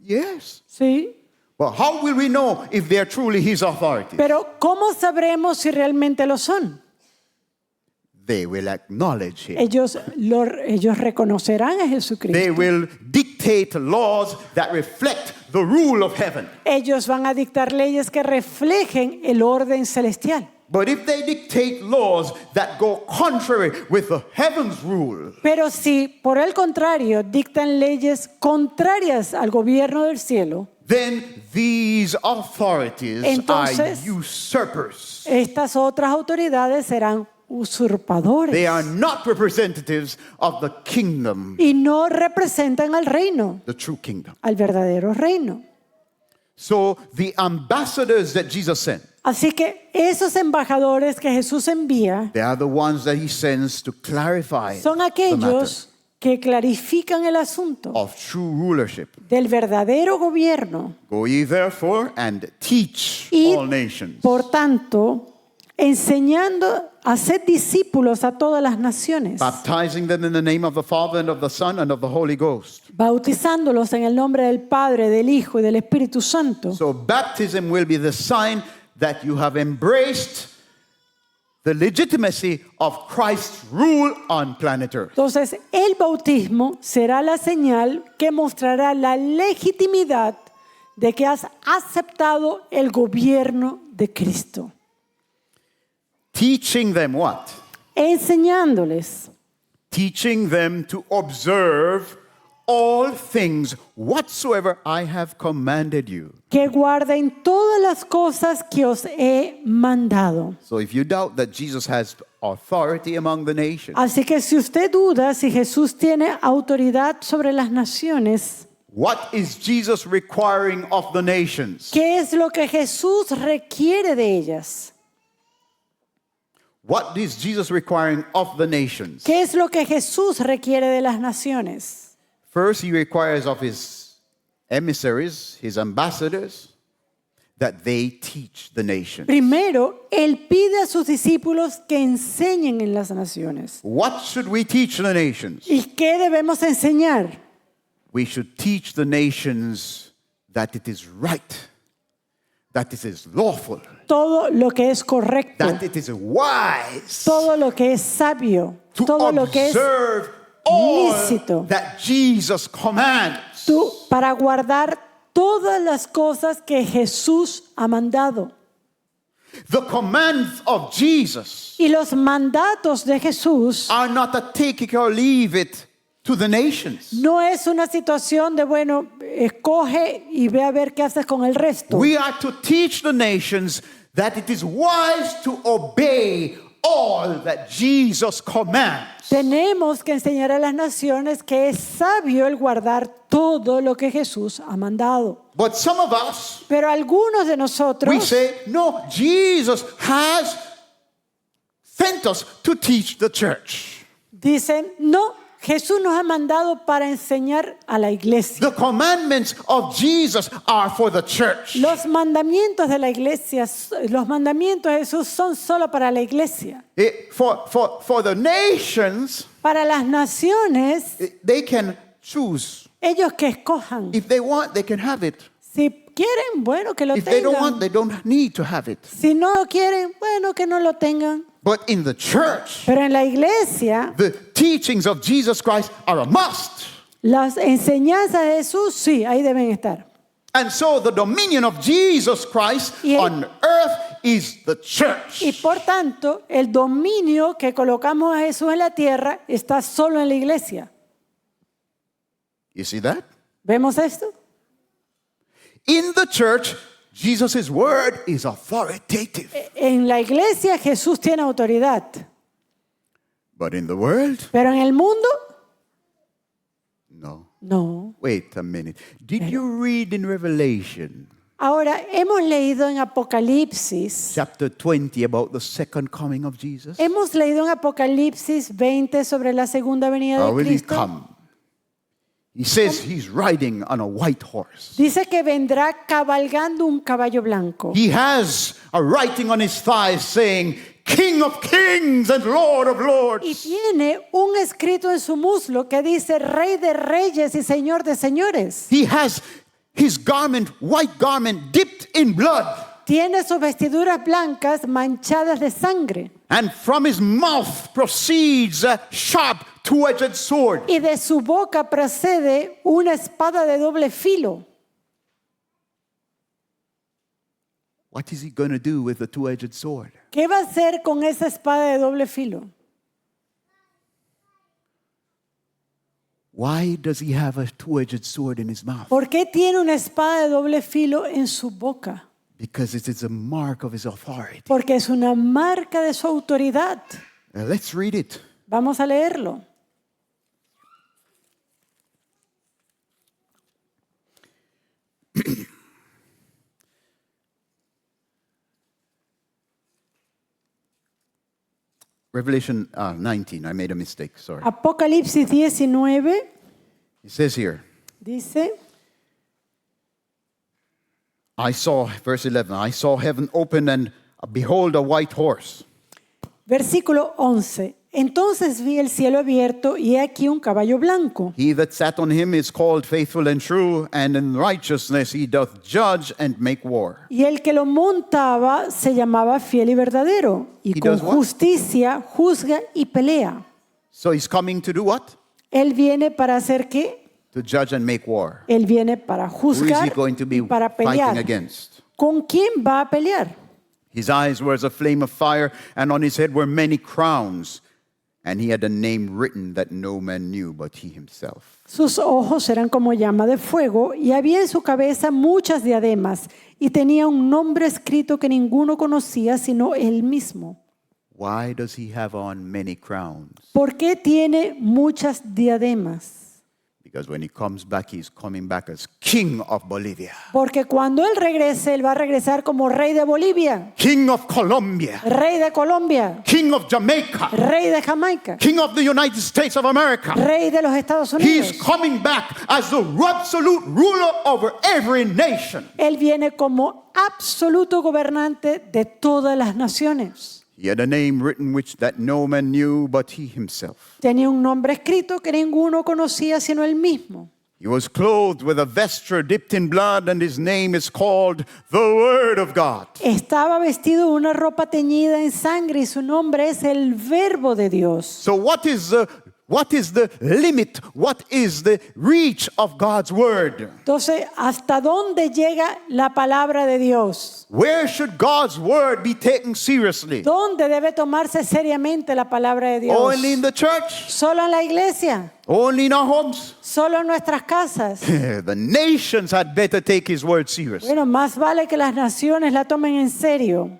Yes. Sí. Well, how will we know if they're truly his authorities? Pero ¿cómo sabremos si realmente lo son? They will acknowledge him. Ellos reconocerán a Jesucristo. They will dictate laws that reflect the rule of heaven. Ellos van a dictar leyes que reflejen el orden celestial. But if they dictate laws that go contrary with the heaven's rule, Pero si, por el contrario, dictan leyes contrarias al gobierno del cielo, then these authorities Entonces, are usurpers. estas otras autoridades serán usurpadores They are not representatives of the kingdom, y no representan al reino, the true kingdom. al verdadero reino. So the ambassadors that Jesus sent, Así que esos embajadores que Jesús envía they are the ones that he sends to clarify son the matter aquellos que clarifican el asunto of true rulership. del verdadero gobierno Go ye therefore and teach y, all nations. por tanto, enseñando a ser discípulos a todas las naciones, Baptizing them in the name of the Father and of the Son and of the Holy Ghost. bautizándolos en el nombre del Padre, del Hijo y del Espíritu Santo. So baptism will be the sign that you have embraced the legitimacy of Christ's rule on planet Earth. Entonces, el bautismo será la señal que mostrará la legitimidad de que has aceptado el gobierno de Cristo. Teaching them what? Enseñándoles Teaching them to observe all things whatsoever I have commanded you. que guarden todas las cosas que os he mandado. So if you doubt that Jesus has authority among the nations, Así que si usted duda si Jesús tiene autoridad sobre las naciones, what is Jesus requiring of the nations? ¿qué es lo que Jesús requiere de ellas? What is Jesus requiring of the nations? ¿Qué es lo que Jesús requiere de las naciones? First, he requires of his emissaries, his ambassadors, that they teach the nations. Primero, Él pide a sus discípulos que enseñen en las naciones. What should we teach the nations? ¿Y qué debemos enseñar? We should teach the nations that it is right, that it is lawful, Todo lo que es correcto, that it is wise todo lo que es sabio, to todo lo que es observe all lícito. that Jesus commands. Para guardar todas las cosas que Jesús ha mandado. The commands of Jesus Y los mandatos de Jesús are not a take it or leave it to the nations. no es una situación de, bueno, escoge y ve a ver qué haces con el resto. We are to teach the nations that it is wise to obey all that Jesus commands. Tenemos que enseñar a las naciones que es sabio el guardar todo lo que Jesús ha mandado. But some of us, Pero algunos de we nosotros say, no, Jesus has sent us to teach the church. dicen, no, Jesús nos ha mandado para enseñar a la iglesia. The commandments of Jesus are for the church. Los mandamientos de la iglesia, los mandamientos de Jesús son solo para la iglesia. For the nations, Para las naciones, they can choose. ellos que escojan. If they want, they can have it. Si quieren, bueno, que lo If they don't want, tengan. they don't need to have it. Si no lo quieren, bueno, que no lo tengan. But in the church, Pero en la iglesia, the teachings of Jesus Christ are a must. las enseñanzas de Jesús, sí, ahí deben estar. And so the dominion of Jesus Christ Y el- on earth is the church. Y por tanto, el dominio que colocamos a Jesús en la tierra está solo en la iglesia. You see that? ¿Vemos esto? In the church, Jesus' word is authoritative. En la iglesia Jesús tiene autoridad, But in the world, pero en el mundo, no. no. Wait a minute. Did you read in Revelation Ahora, hemos leído en Apocalipsis, chapter 20 about the second coming of Jesus? hemos leído en Apocalipsis 20 sobre la segunda venida How de will he Cristo. come? He says he's riding on a white horse. Dice que vendrá cabalgando un caballo blanco. He has a writing on his thighs saying, King of kings and Lord of Y lords. tiene un escrito en su muslo que dice Rey de reyes y Señor de señores. He has his garment, white garment, dipped in blood. Tiene sus vestiduras blancas manchadas de sangre. And from his mouth proceeds a sharp, two-edged sword. Y de su boca procede una espada de doble filo. What is he going to do with the two-edged sword? ¿Qué va a hacer con esa espada de doble filo? Why does he have a two-edged sword in his mouth? ¿Por qué tiene una espada de doble filo en su boca? Because it is a mark of his authority. Porque es una marca de su autoridad. Let's read it. Vamos a leerlo. Revelation 19. I made a mistake. Sorry. Apocalipsis 19 It says here, dice, I saw, verse 11, I saw heaven open and behold a white horse. versículo 11. Entonces vi el cielo abierto y he aquí un caballo blanco. He that sat on him is called faithful and true, and in righteousness he doth judge and make war. Y el que lo montaba se llamaba fiel y verdadero. Y He con does what? justicia juzga y pelea. So he's coming to do what? Él viene para hacer qué? To judge and make war. Él viene para Who is he juzgar going to be y para fighting pelear. against? ¿Con quién va a pelear? His eyes were as a flame of fire, and on his head were many crowns. And he had a name written that no man knew but he himself. Sus ojos eran como llama de fuego y había en su cabeza muchas diademas y tenía un nombre escrito que ninguno conocía sino él mismo. Why does he have on many crowns? ¿Por qué tiene muchas diademas? Because when he comes back, he's coming back as King of Bolivia, Porque cuando él regrese, él va a regresar como rey de Bolivia, King of Colombia, rey de Colombia, King of Jamaica, rey de Jamaica, King of the United States of America. rey de los Estados He's Unidos. coming back as the absolute ruler over every nation. Él viene como absoluto gobernante de todas las naciones. He had a name written which that no man knew but he himself. Tenía un nombre escrito que ninguno conocía sino él mismo. He was clothed with a vesture dipped in blood, and his name is called the Word of God. Estaba vestido de una ropa teñida en sangre y su nombre es el Verbo de Dios. So what is the limit? What is the reach of God's Word? Entonces, ¿hasta dónde llega la palabra de Dios? Where should God's Word be taken seriously? ¿Dónde debe tomarse seriamente la palabra de Dios? Only in the church? ¿Solo en la iglesia? Only in our homes? ¿Solo en nuestras casas? The nations had better take His Word seriously. Bueno, más vale que las naciones la tomen en serio.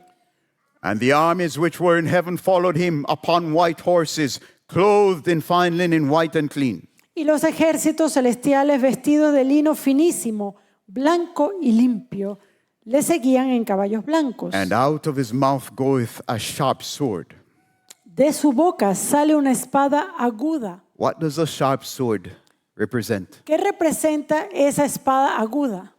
And the armies which were in heaven followed him upon white horses, clothed in fine linen, white and clean. Y los ejércitos celestiales vestidos de lino finísimo, blanco y limpio, le seguían en caballos blancos. And out of his mouth goeth a sharp sword. De su boca sale una espada aguda. What does a sharp sword represent? ¿Qué representa esa espada aguda?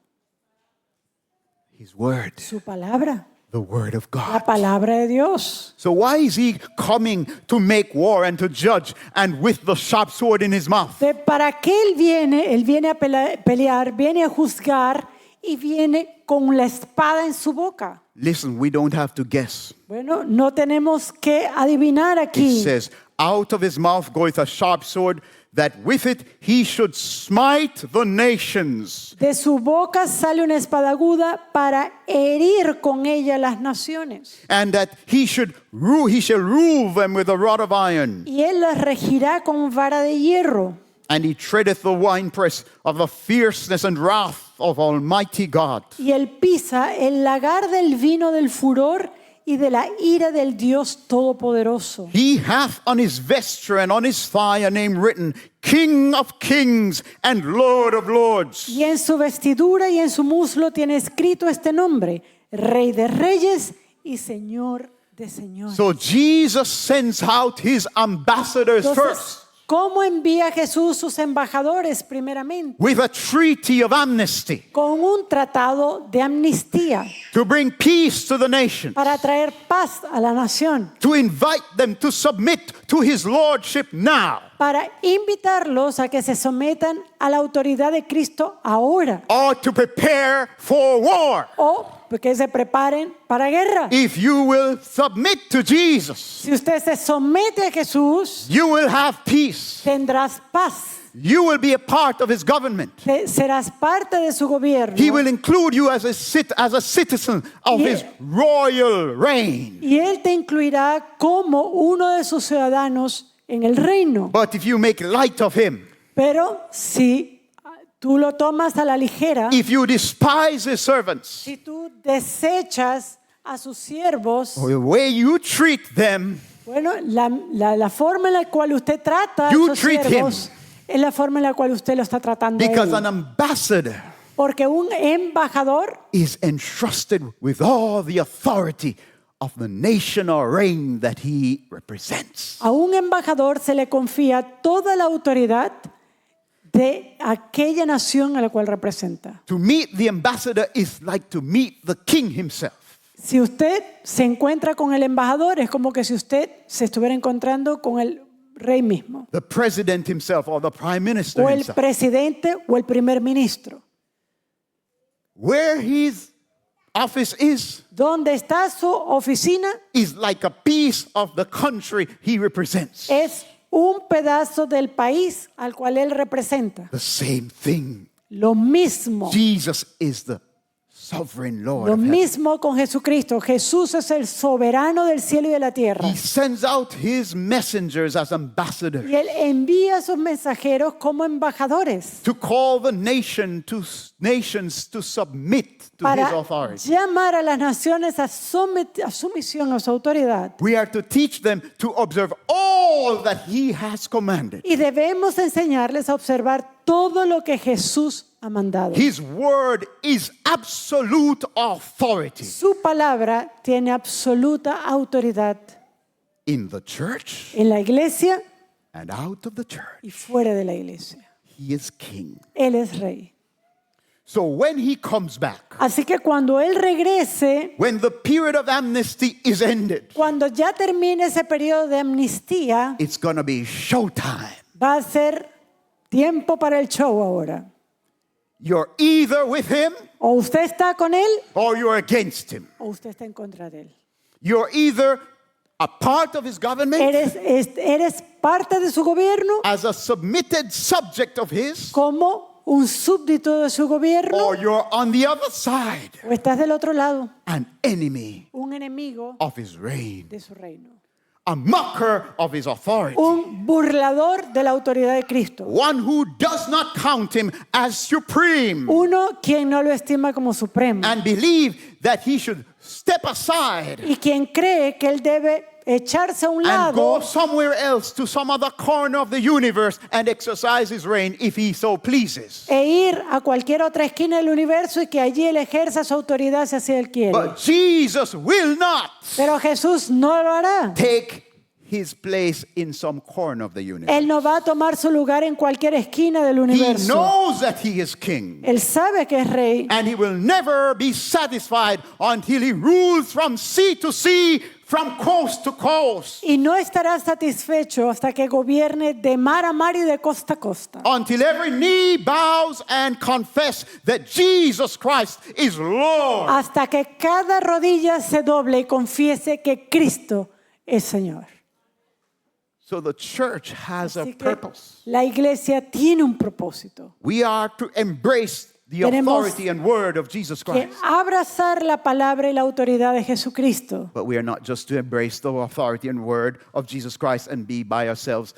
His word, Su palabra, the word of la God. palabra de Dios. So why is he coming to make war and to judge and with the sharp sword in his mouth? ¿Para qué él viene a pelear, viene a juzgar y viene con la espada en su boca? Listen, we don't have to guess. Bueno, no tenemos que adivinar It aquí. says, out of his mouth goeth a sharp sword, that with it he should smite the nations. De su boca sale una espada aguda para herir con ella las naciones. And that he shall rule them with a rod of iron. Y él las regirá con vara de hierro. And he treadeth the winepress of the fierceness and wrath of Almighty God. Y él pisa el lagar del vino del furor y de la ira del Dios Todopoderoso. He hath on his vesture and on his thigh a name written, King of kings and Lord of lords. Y en su vestidura y en su muslo tiene escrito este nombre, Rey de reyes y Señor de señores. So Jesus sends out his ambassadors Entonces, first. ¿Cómo envía Jesús sus embajadores primeramente? with a treaty of amnesty Con un tratado de amnistía to bring peace to the nation, para traer paz a la nación, to invite them to submit to his lordship now, para invitarlos a que se sometan a la autoridad de Cristo ahora or to prepare for war. o que se preparen para guerra. If you will submit to Jesus, Si usted se somete a Jesús, you will have peace. tendrás paz. You will be a part of his government. Serás parte de su gobierno. He will include you as a citizen of Yeah. his royal reign. Y Él te incluirá como uno de sus ciudadanos en el reino. But if you make light of him, Pero si tú lo tomas a la ligera, if you despise his servants, si tú desechas a sus siervos, or the way you treat them, bueno, la forma en la cual usted trata a You esos treat siervos es la forma en la cual usted lo está tratando a because él. an ambassador Porque un embajador is entrusted with all the authority of the nation or reign that he represents. A un embajador se le confía toda la autoridad de aquella nación a la cual representa. To meet the ambassador is like to meet the king himself. Si usted se encuentra con el embajador, es como que si usted se estuviera encontrando con el rey mismo, The president himself or the prime minister o el himself. presidente o el primer ministro. Where his office is Donde está su oficina like a piece of the country he represents. es un pedazo del país al cual él representa. The same thing. Lo mismo. Jesus is the sovereign Lord Lo of heaven. mismo con Jesucristo. Jesús es el soberano del cielo y de la tierra. He sends out his messengers as ambassadors Y él envía a sus mensajeros como embajadores to call the nations to submit to his para authority. llamar a las naciones a sumisión a su autoridad. We are to teach them to observe all that he has commanded. Y debemos enseñarles a observar todo lo que Jesús ha mandado. His word is absolute authority Su palabra tiene absoluta autoridad in the church en la iglesia and out of the church. y fuera de la iglesia. He is king. Él es rey. So when he comes back, Así que cuando Él regrese, when the period of amnesty is ended, cuando ya termine ese periodo de amnistía, it's going to be showtime. va a ser tiempo para el show ahora. You're either with him O usted está con Él or you're against him. o usted está en contra de Él. You're either a part of his government Eres parte de su gobierno as a submitted subject of his, como un súbdito de su gobierno or you're on the other side, o estás del otro lado, an enemy un enemigo of his reign, de su reino. a mocker of his authority, Un burlador de la autoridad de Cristo. one who does not count him as supreme Uno quien no lo estima como supremo and believe that he should step aside y quien cree que él debe echarse a un and go lado somewhere else to some other corner of the universe and exercise his reign if he so pleases. e ir a cualquier otra esquina del universo y que allí él ejerza su autoridad si así él quiere. But Jesus will not Pero Jesús no lo hará. take his place in some corner of the universe. Él no va a tomar su lugar en cualquier esquina del He universo. knows that he is king. Él sabe que es rey And he will never be satisfied until he rules from sea to sea, from coast to coast, y no estará satisfecho hasta que gobierne de mar a mar y de costa a costa. until every knee bows and confess that Jesus Christ is Lord. Hasta que cada rodilla se doble y confiese que Cristo es Señor. So the church has a Así que purpose. la iglesia tiene un propósito. We are to embrace the Tenemos authority and word of Jesus Que Christ. abrazar la palabra y la autoridad de Jesucristo. But we are not just to embrace the authority and word of Jesus Christ and be by ourselves,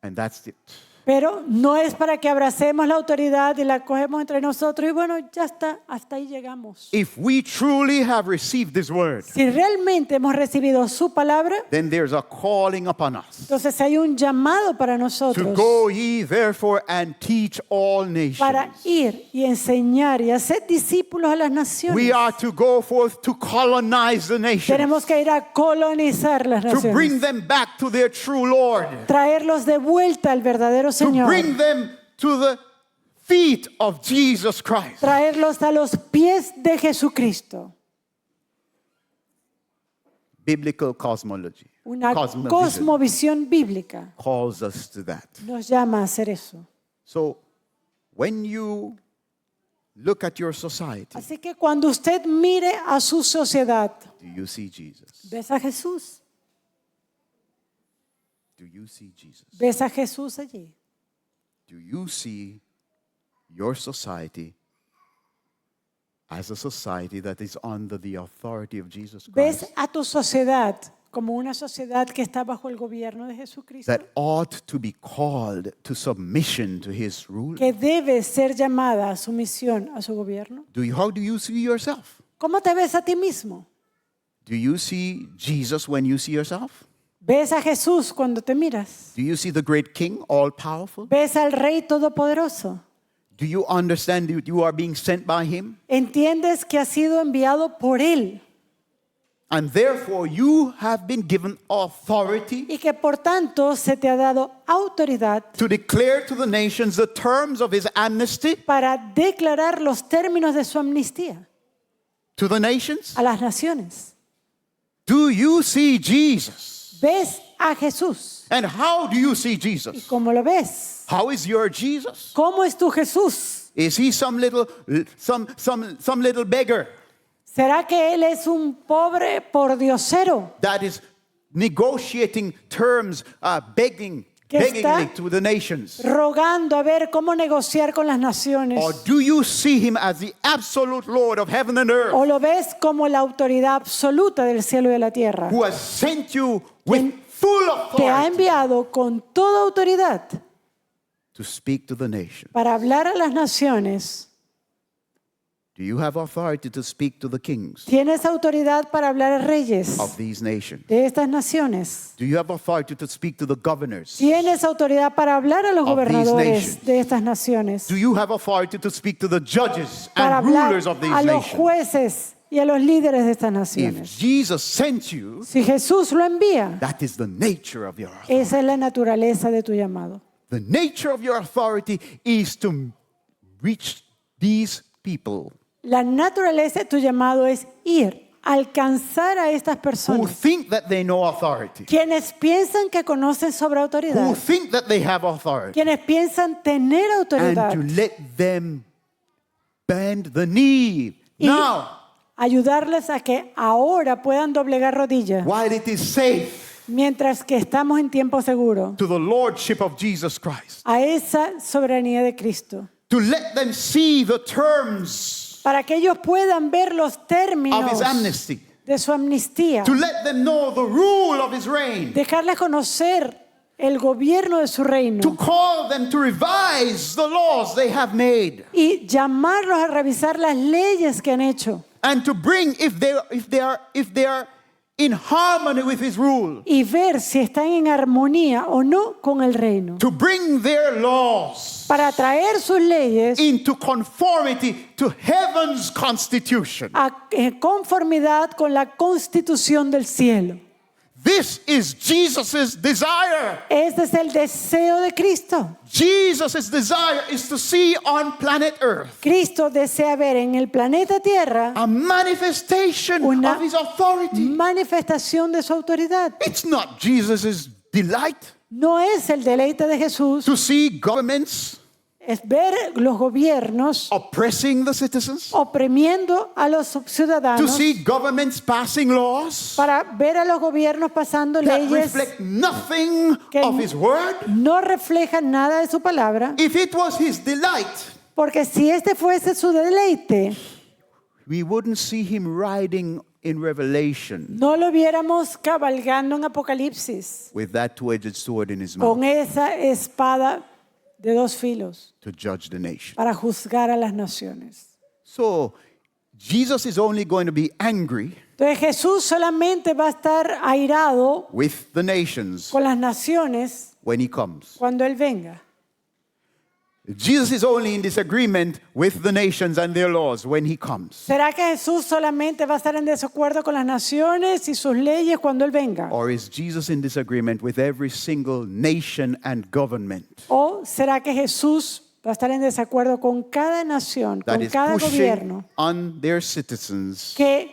and that's it. Pero no es para que abracemos la autoridad y la cogemos entre nosotros y bueno, ya está, hasta ahí llegamos. If we truly have received this word, Si realmente hemos recibido su palabra, then there's a calling upon us entonces hay un llamado para to nosotros go ye therefore and teach all para nations. ir y enseñar y hacer discípulos a las naciones. We are to go forth to colonize the nations, Tenemos que ir a colonizar las to bring naciones, them back to their true Lord, traerlos de vuelta al verdadero to Señor, bring them to the feet of Jesus Christ. traerlos a los pies de Jesucristo. Biblical cosmology, Una cosmovision cosmovisión bíblica calls us to that. nos llama a hacer eso. So when you look at your society, Así que cuando usted mire a su sociedad, do you see Jesus? ¿ves a Jesús? Do you see Jesus? ¿Ves a Jesús allí? Do you see your society as a society that is under the authority of Jesus ¿Ves Christ? a tu sociedad como una sociedad que está bajo el gobierno de Jesucristo? That ought to be called to submission to his rule? Que debe ser llamada a sumisión a su gobierno. How do you see yourself? ¿Cómo te ves a ti mismo? Do you see Jesus when you see yourself? ¿Ves a Jesús cuando te miras? Do you see the great King, all powerful? ¿Ves al Rey Todopoderoso? Do you understand that you are being sent by him? ¿Entiendes que has sido enviado por Él And therefore you have been given authority y que por tanto se te ha dado autoridad to declare to the nations the terms of his amnesty para declarar los términos de su amnistía to the nations? a las naciones? Do you see Jesus? ¿Ves a Jesús? And how do you see ¿Y Jesus? cómo lo ves? How is your Jesus? ¿Cómo es tu Jesús? Is he some little beggar ¿Será que Él es un pobre pordiosero that is negotiating terms, begging Que está to the nations? rogando a ver cómo negociar con las naciones? Or do you see him as the absolute Lord of heaven and earth, ¿O lo ves como la autoridad absoluta del cielo y de la tierra? who has sent you with full Te ha authority enviado con toda autoridad to speak to the nation? para hablar a las naciones. Do you have authority to speak to the kings Tienes autoridad para hablar a reyes of these nations? de estas naciones. Do you have authority to speak to the governors? Tienes autoridad para hablar a los Of these gobernadores nations. de estas naciones. Do you have authority to speak to the judges Para and hablar rulers of these a los nations? jueces y a los líderes de estas If naciones. Jesus sent you, Si Jesús lo envía, that is the nature of your authority. esa es la naturaleza de tu llamado. The nature of your authority is to reach these people La naturaleza de tu llamado es ir, alcanzar a estas who personas, think that they know authority, quienes piensan que conocen sobre who autoridad, think that they have authority, quienes piensan tener autoridad, and to let them bend the knee y now ayudarles a que ahora puedan doblegar rodillas, while it is safe mientras que estamos en tiempo seguro, to the lordship of Jesus Christ. a esa soberanía de Cristo, To let them see the terms para que ellos puedan ver los of términos his amnesty, de su amnistía, to let them know the rule of his reign, dejarles conocer el gobierno de su reino to call them to revise the laws they have made, y llamarlos a revisar las leyes que han hecho and to bring, if they are in harmony with his rule, y ver si están en armonía o no con el reino, to bring their laws para traer sus leyes into conformity to heaven's constitution. a conformidad con la constitución del cielo. This is Jesus' desire. Este es el deseo de Cristo. Jesus' desire is to see on planet Earth Cristo desea ver en el planeta Tierra a manifestation una of his authority. manifestación de su autoridad. It's not Jesus' delight No es el deleite de Jesús, to see governments es ver los gobiernos oppressing the citizens, oprimiendo a los to ciudadanos, see governments passing laws para ver a los gobiernos pasando that leyes reflect nothing que of his word. no reflejan nada de su palabra, If it was his delight, porque si este fuese su deleite, we wouldn't see him riding in Revelation no lo viéramos cabalgando en Apocalipsis with that two-edged sword in his mouth. con esa espada de dos filos to judge the nation. para juzgar a las naciones. So Jesus is only going to be angry Entonces Jesús solamente va a estar airado with the nations con las naciones when he comes. cuando Él venga. Jesus is only in disagreement with the nations and their laws when he comes. ¿Será que Jesús solamente va a estar en desacuerdo con las naciones y sus leyes cuando Él venga? Or is Jesus in disagreement with every single nation and government ¿O será que Jesús va a estar en desacuerdo con cada nación, that con is cada pushing gobierno on their citizens que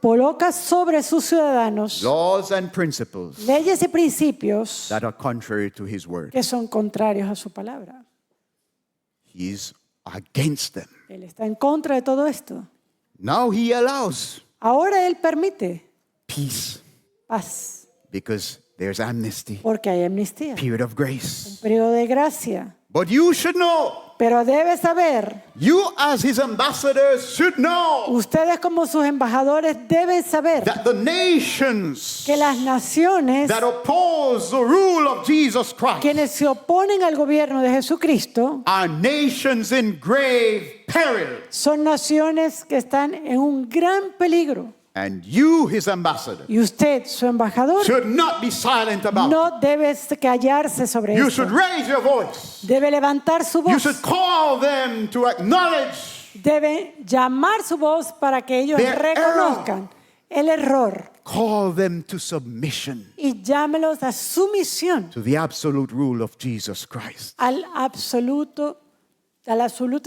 coloca sobre sus ciudadanos laws and principles leyes y principios that are contrary to his word? que son contrarios a su palabra? He's against them. Él está en contra de todo esto. Now he allows Ahora Él permite peace paz because there's amnesty, porque hay amnistía, period of grace. periodo de gracia. But you should know, Pero debe saber, you as his ambassadors should know ustedes como sus embajadores deben saber that the nations que las naciones, that oppose the rule of Jesus Christ quienes se oponen al gobierno de Jesucristo, are nations in grave peril. son naciones que están en un gran peligro. And you, his ambassador, Y usted, su embajador, should not be silent about it. no debe callarse sobre You esto. should raise your voice. Debe levantar su You voz. should call them to acknowledge, Debe llamar su voz para que ellos Their reconozcan el error call them to submission y llámelos a sumisión to the absolute rule of Jesus Christ, a la absoluta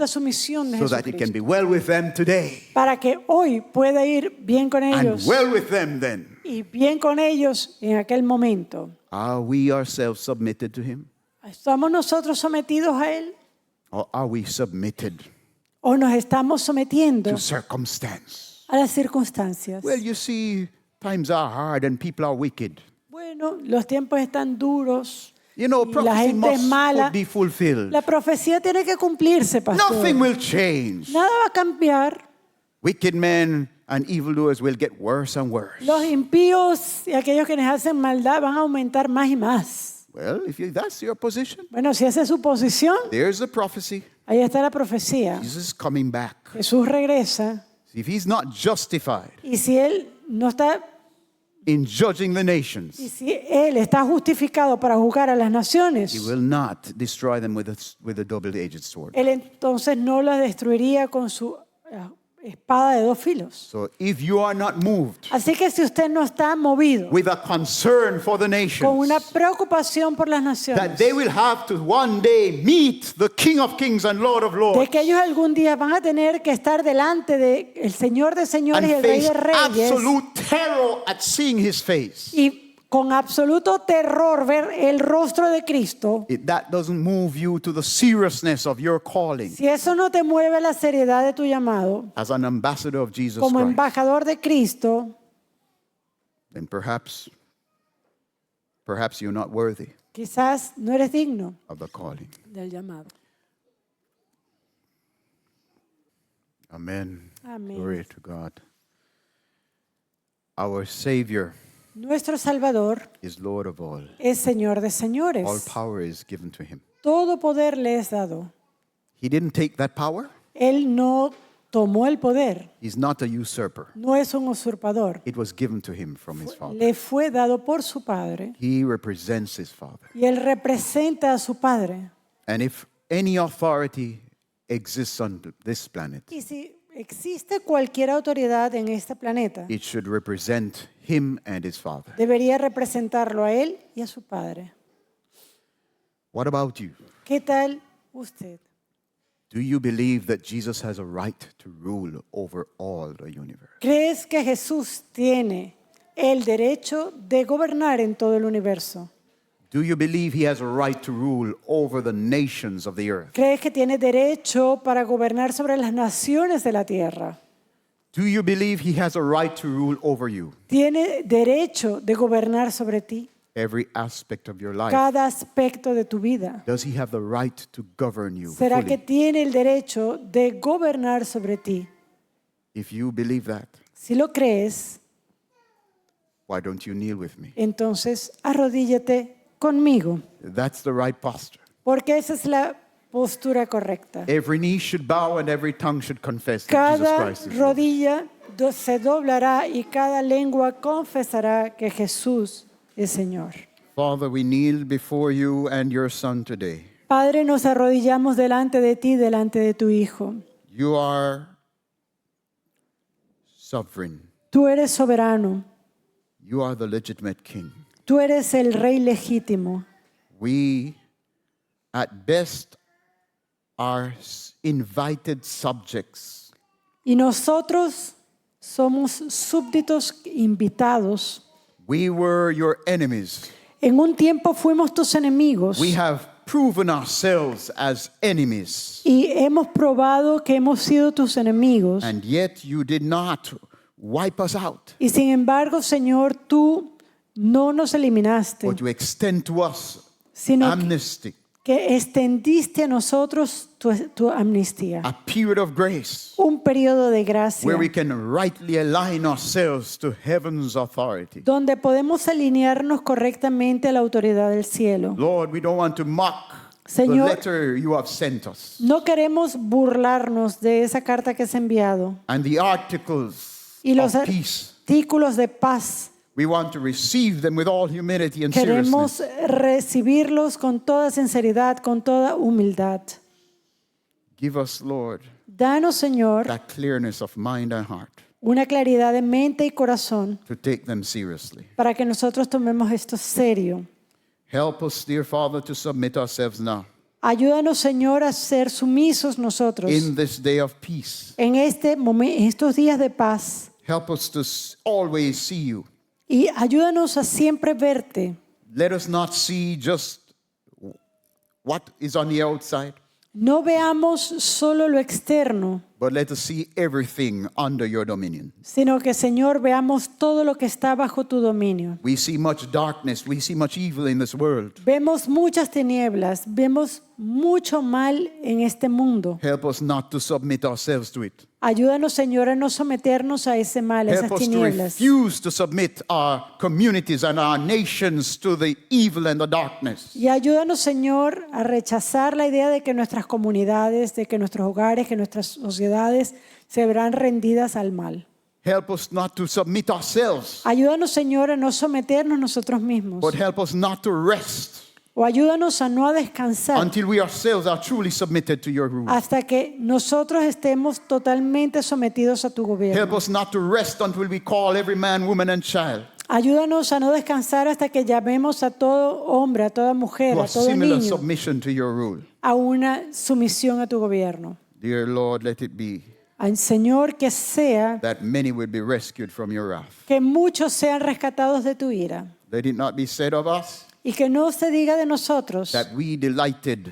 sumisión de so that it can Jesucristo. be well with them today Para que hoy pueda ir bien con and ellos well with them then. y bien con ellos en aquel momento. Are we ourselves submitted to him, ¿Estamos nosotros sometidos a Él or are we submitted o nos estamos sometiendo to circumstance? a las circunstancias? Well, you see, times are hard and people are wicked. Bueno, los tiempos están duros. You know, Y la prophecy gente es mala. must be fulfilled. La profecía tiene que cumplirse, pastor. Nothing will change. Nada va a cambiar. Wicked men and evildoers will get worse and worse. Los impíos y aquellos que les hacen maldad van a aumentar más y más. Well, that's your position, Bueno, si esa es su posición, there's the prophecy. ahí está la profecía. Jesus is coming back. Jesús regresa If he's not justified y si Él no está, in judging the y nations, si Él está justificado para juzgar a las naciones, he will not destroy them with a double-edged sword. Él entonces no las destruiría con su espada de dos filos. So if you are not moved Así que si usted no está movido with a concern for the con una nations, preocupación por las that naciones, they will have to one day meet the King of Kings and Lord of de Lords que ellos algún día van a tener que estar delante del Señor de señores y and el Rey face de reyes absolute terror at seeing his face. y con absoluto terror ver el rostro de Cristo, That doesn't move you to the seriousness of your calling si eso no te mueve la seriedad de tu llamado as an ambassador of Jesus como Christ, embajador de Cristo, then perhaps you're not worthy quizás no eres digno of the calling. del llamado. Amen. Amén. Glory to God. Our Savior Nuestro Salvador is Lord of all. es Señor de All señores. power is given to him. Todo poder le es dado. He didn't take that power. Él no tomó el poder, He's not a usurper. no es un usurpador. It was given to him from his father. Le fue dado por su Padre He represents his father. y él representa a su Padre. And if any authority exists on this planet, Y si existe cualquier autoridad en este planeta, it should represent him and his father. debería representarlo a él y a su Padre. What about you? ¿Qué tal usted? Do you believe that Jesus has a right to rule over all the universe? ¿Crees que Jesús tiene el derecho de gobernar en todo el universo? Do you believe he has a right to rule over the nations of the earth? ¿Crees que tiene derecho para gobernar sobre las naciones de la tierra? Do you believe he has a right to rule over you? ¿Tiene derecho de gobernar sobre ti? Every aspect of your life. Cada aspecto de tu vida. Does he have the right to govern you ¿Será que fully? tiene el derecho de gobernar sobre ti? If you believe that, Si lo crees, why don't you kneel with me? entonces arrodíllate conmigo, That's the right posture. porque esa es la postura correcta. Every knee should bow and every tongue should confess that Jesus Cada Christ is Lord. rodilla se doblará y cada lengua confesará que Jesús es Señor. Father, we kneel before you and your Son today. Padre, nos arrodillamos delante de ti, delante de tu Hijo. You are sovereign. Tú eres soberano, You are the legitimate King. tú eres el Rey legítimo. We, at best, are invited subjects. Y nosotros somos súbditos invitados. We were your enemies. En un tiempo fuimos tus enemigos We have proven ourselves as enemies. y hemos probado que hemos sido tus enemigos. And yet you did not wipe us out, Y sin embargo, Señor, tú no nos eliminaste, but you extend to us sino amnesty, que extendiste a nosotros tu amnistía. a period of grace Un periodo de gracia where we can rightly align ourselves to heaven's authority. donde podemos alinearnos correctamente a la autoridad del cielo. Lord, we don't want to mock Señor, the letter you have sent us no queremos burlarnos de esa carta que has enviado and the articles y los of peace. artículos de paz. We want to receive them with all humility and seriousness. Queremos recibirlos con toda sinceridad, con toda humildad. Give us, Lord, Danos, Señor, that clearness of mind and heart una claridad de mente y corazón to take them seriously. para que nosotros tomemos esto serio. Help us, dear Father, to submit ourselves now Ayúdanos, Señor, a ser sumisos nosotros in this day of peace. en estos días de paz. Help us to always see you. Y ayúdanos a siempre verte. Let us not see just what is on the outside, No veamos solo lo externo, but let us see everything under your dominion. sino que, Señor, veamos todo lo que está bajo tu dominio. We see much darkness, we see much evil in this world. Vemos muchas tinieblas, vemos mucho mal en este mundo. Help us not to submit ourselves to it. Ayúdanos, Señor, a no someternos a ese mal, a Help esas us to tinieblas. refuse to submit our communities and our nations to the evil and the darkness. Y ayúdanos, Señor, a rechazar la idea de que nuestras comunidades, de que nuestros hogares, que nuestras sociedades se verán rendidas al mal. Help us not to submit ourselves, Ayúdanos, Señor, a no someternos nosotros mismos. but help us not to rest O ayúdanos a no descansar until we ourselves are truly submitted to your rule. hasta que nosotros estemos totalmente sometidos a tu Help gobierno. us not to rest until we call every man, woman, and child Ayúdanos a no descansar hasta que llamemos a todo hombre, a toda mujer, to a a todo similar niño submission to your rule. a una sumisión a tu gobierno. Dear Lord, let it be Al Señor, que sea that many will be rescued from your wrath. que muchos sean rescatados de tu ira Let it not be said of us y que no se diga de nosotros that we delighted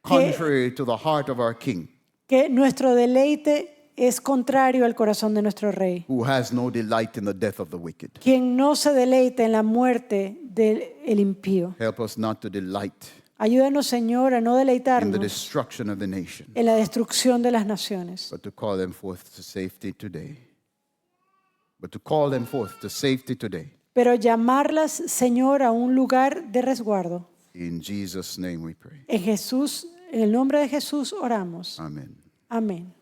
contrary to the heart of our King, que nuestro deleite es contrario al corazón de nuestro Rey, who has no delight in the death of the wicked. quien no se deleita en la muerte del impío. Help us not to delight Ayúdanos, Señor, a no in the deleitarnos destruction of the nation, en la destrucción de las naciones, but to call them forth to safety today. But to call them forth to safety today. pero llamarlas, Señor, a un lugar de resguardo. In Jesus' name we pray. En el nombre de Jesús oramos. Amen. Amén.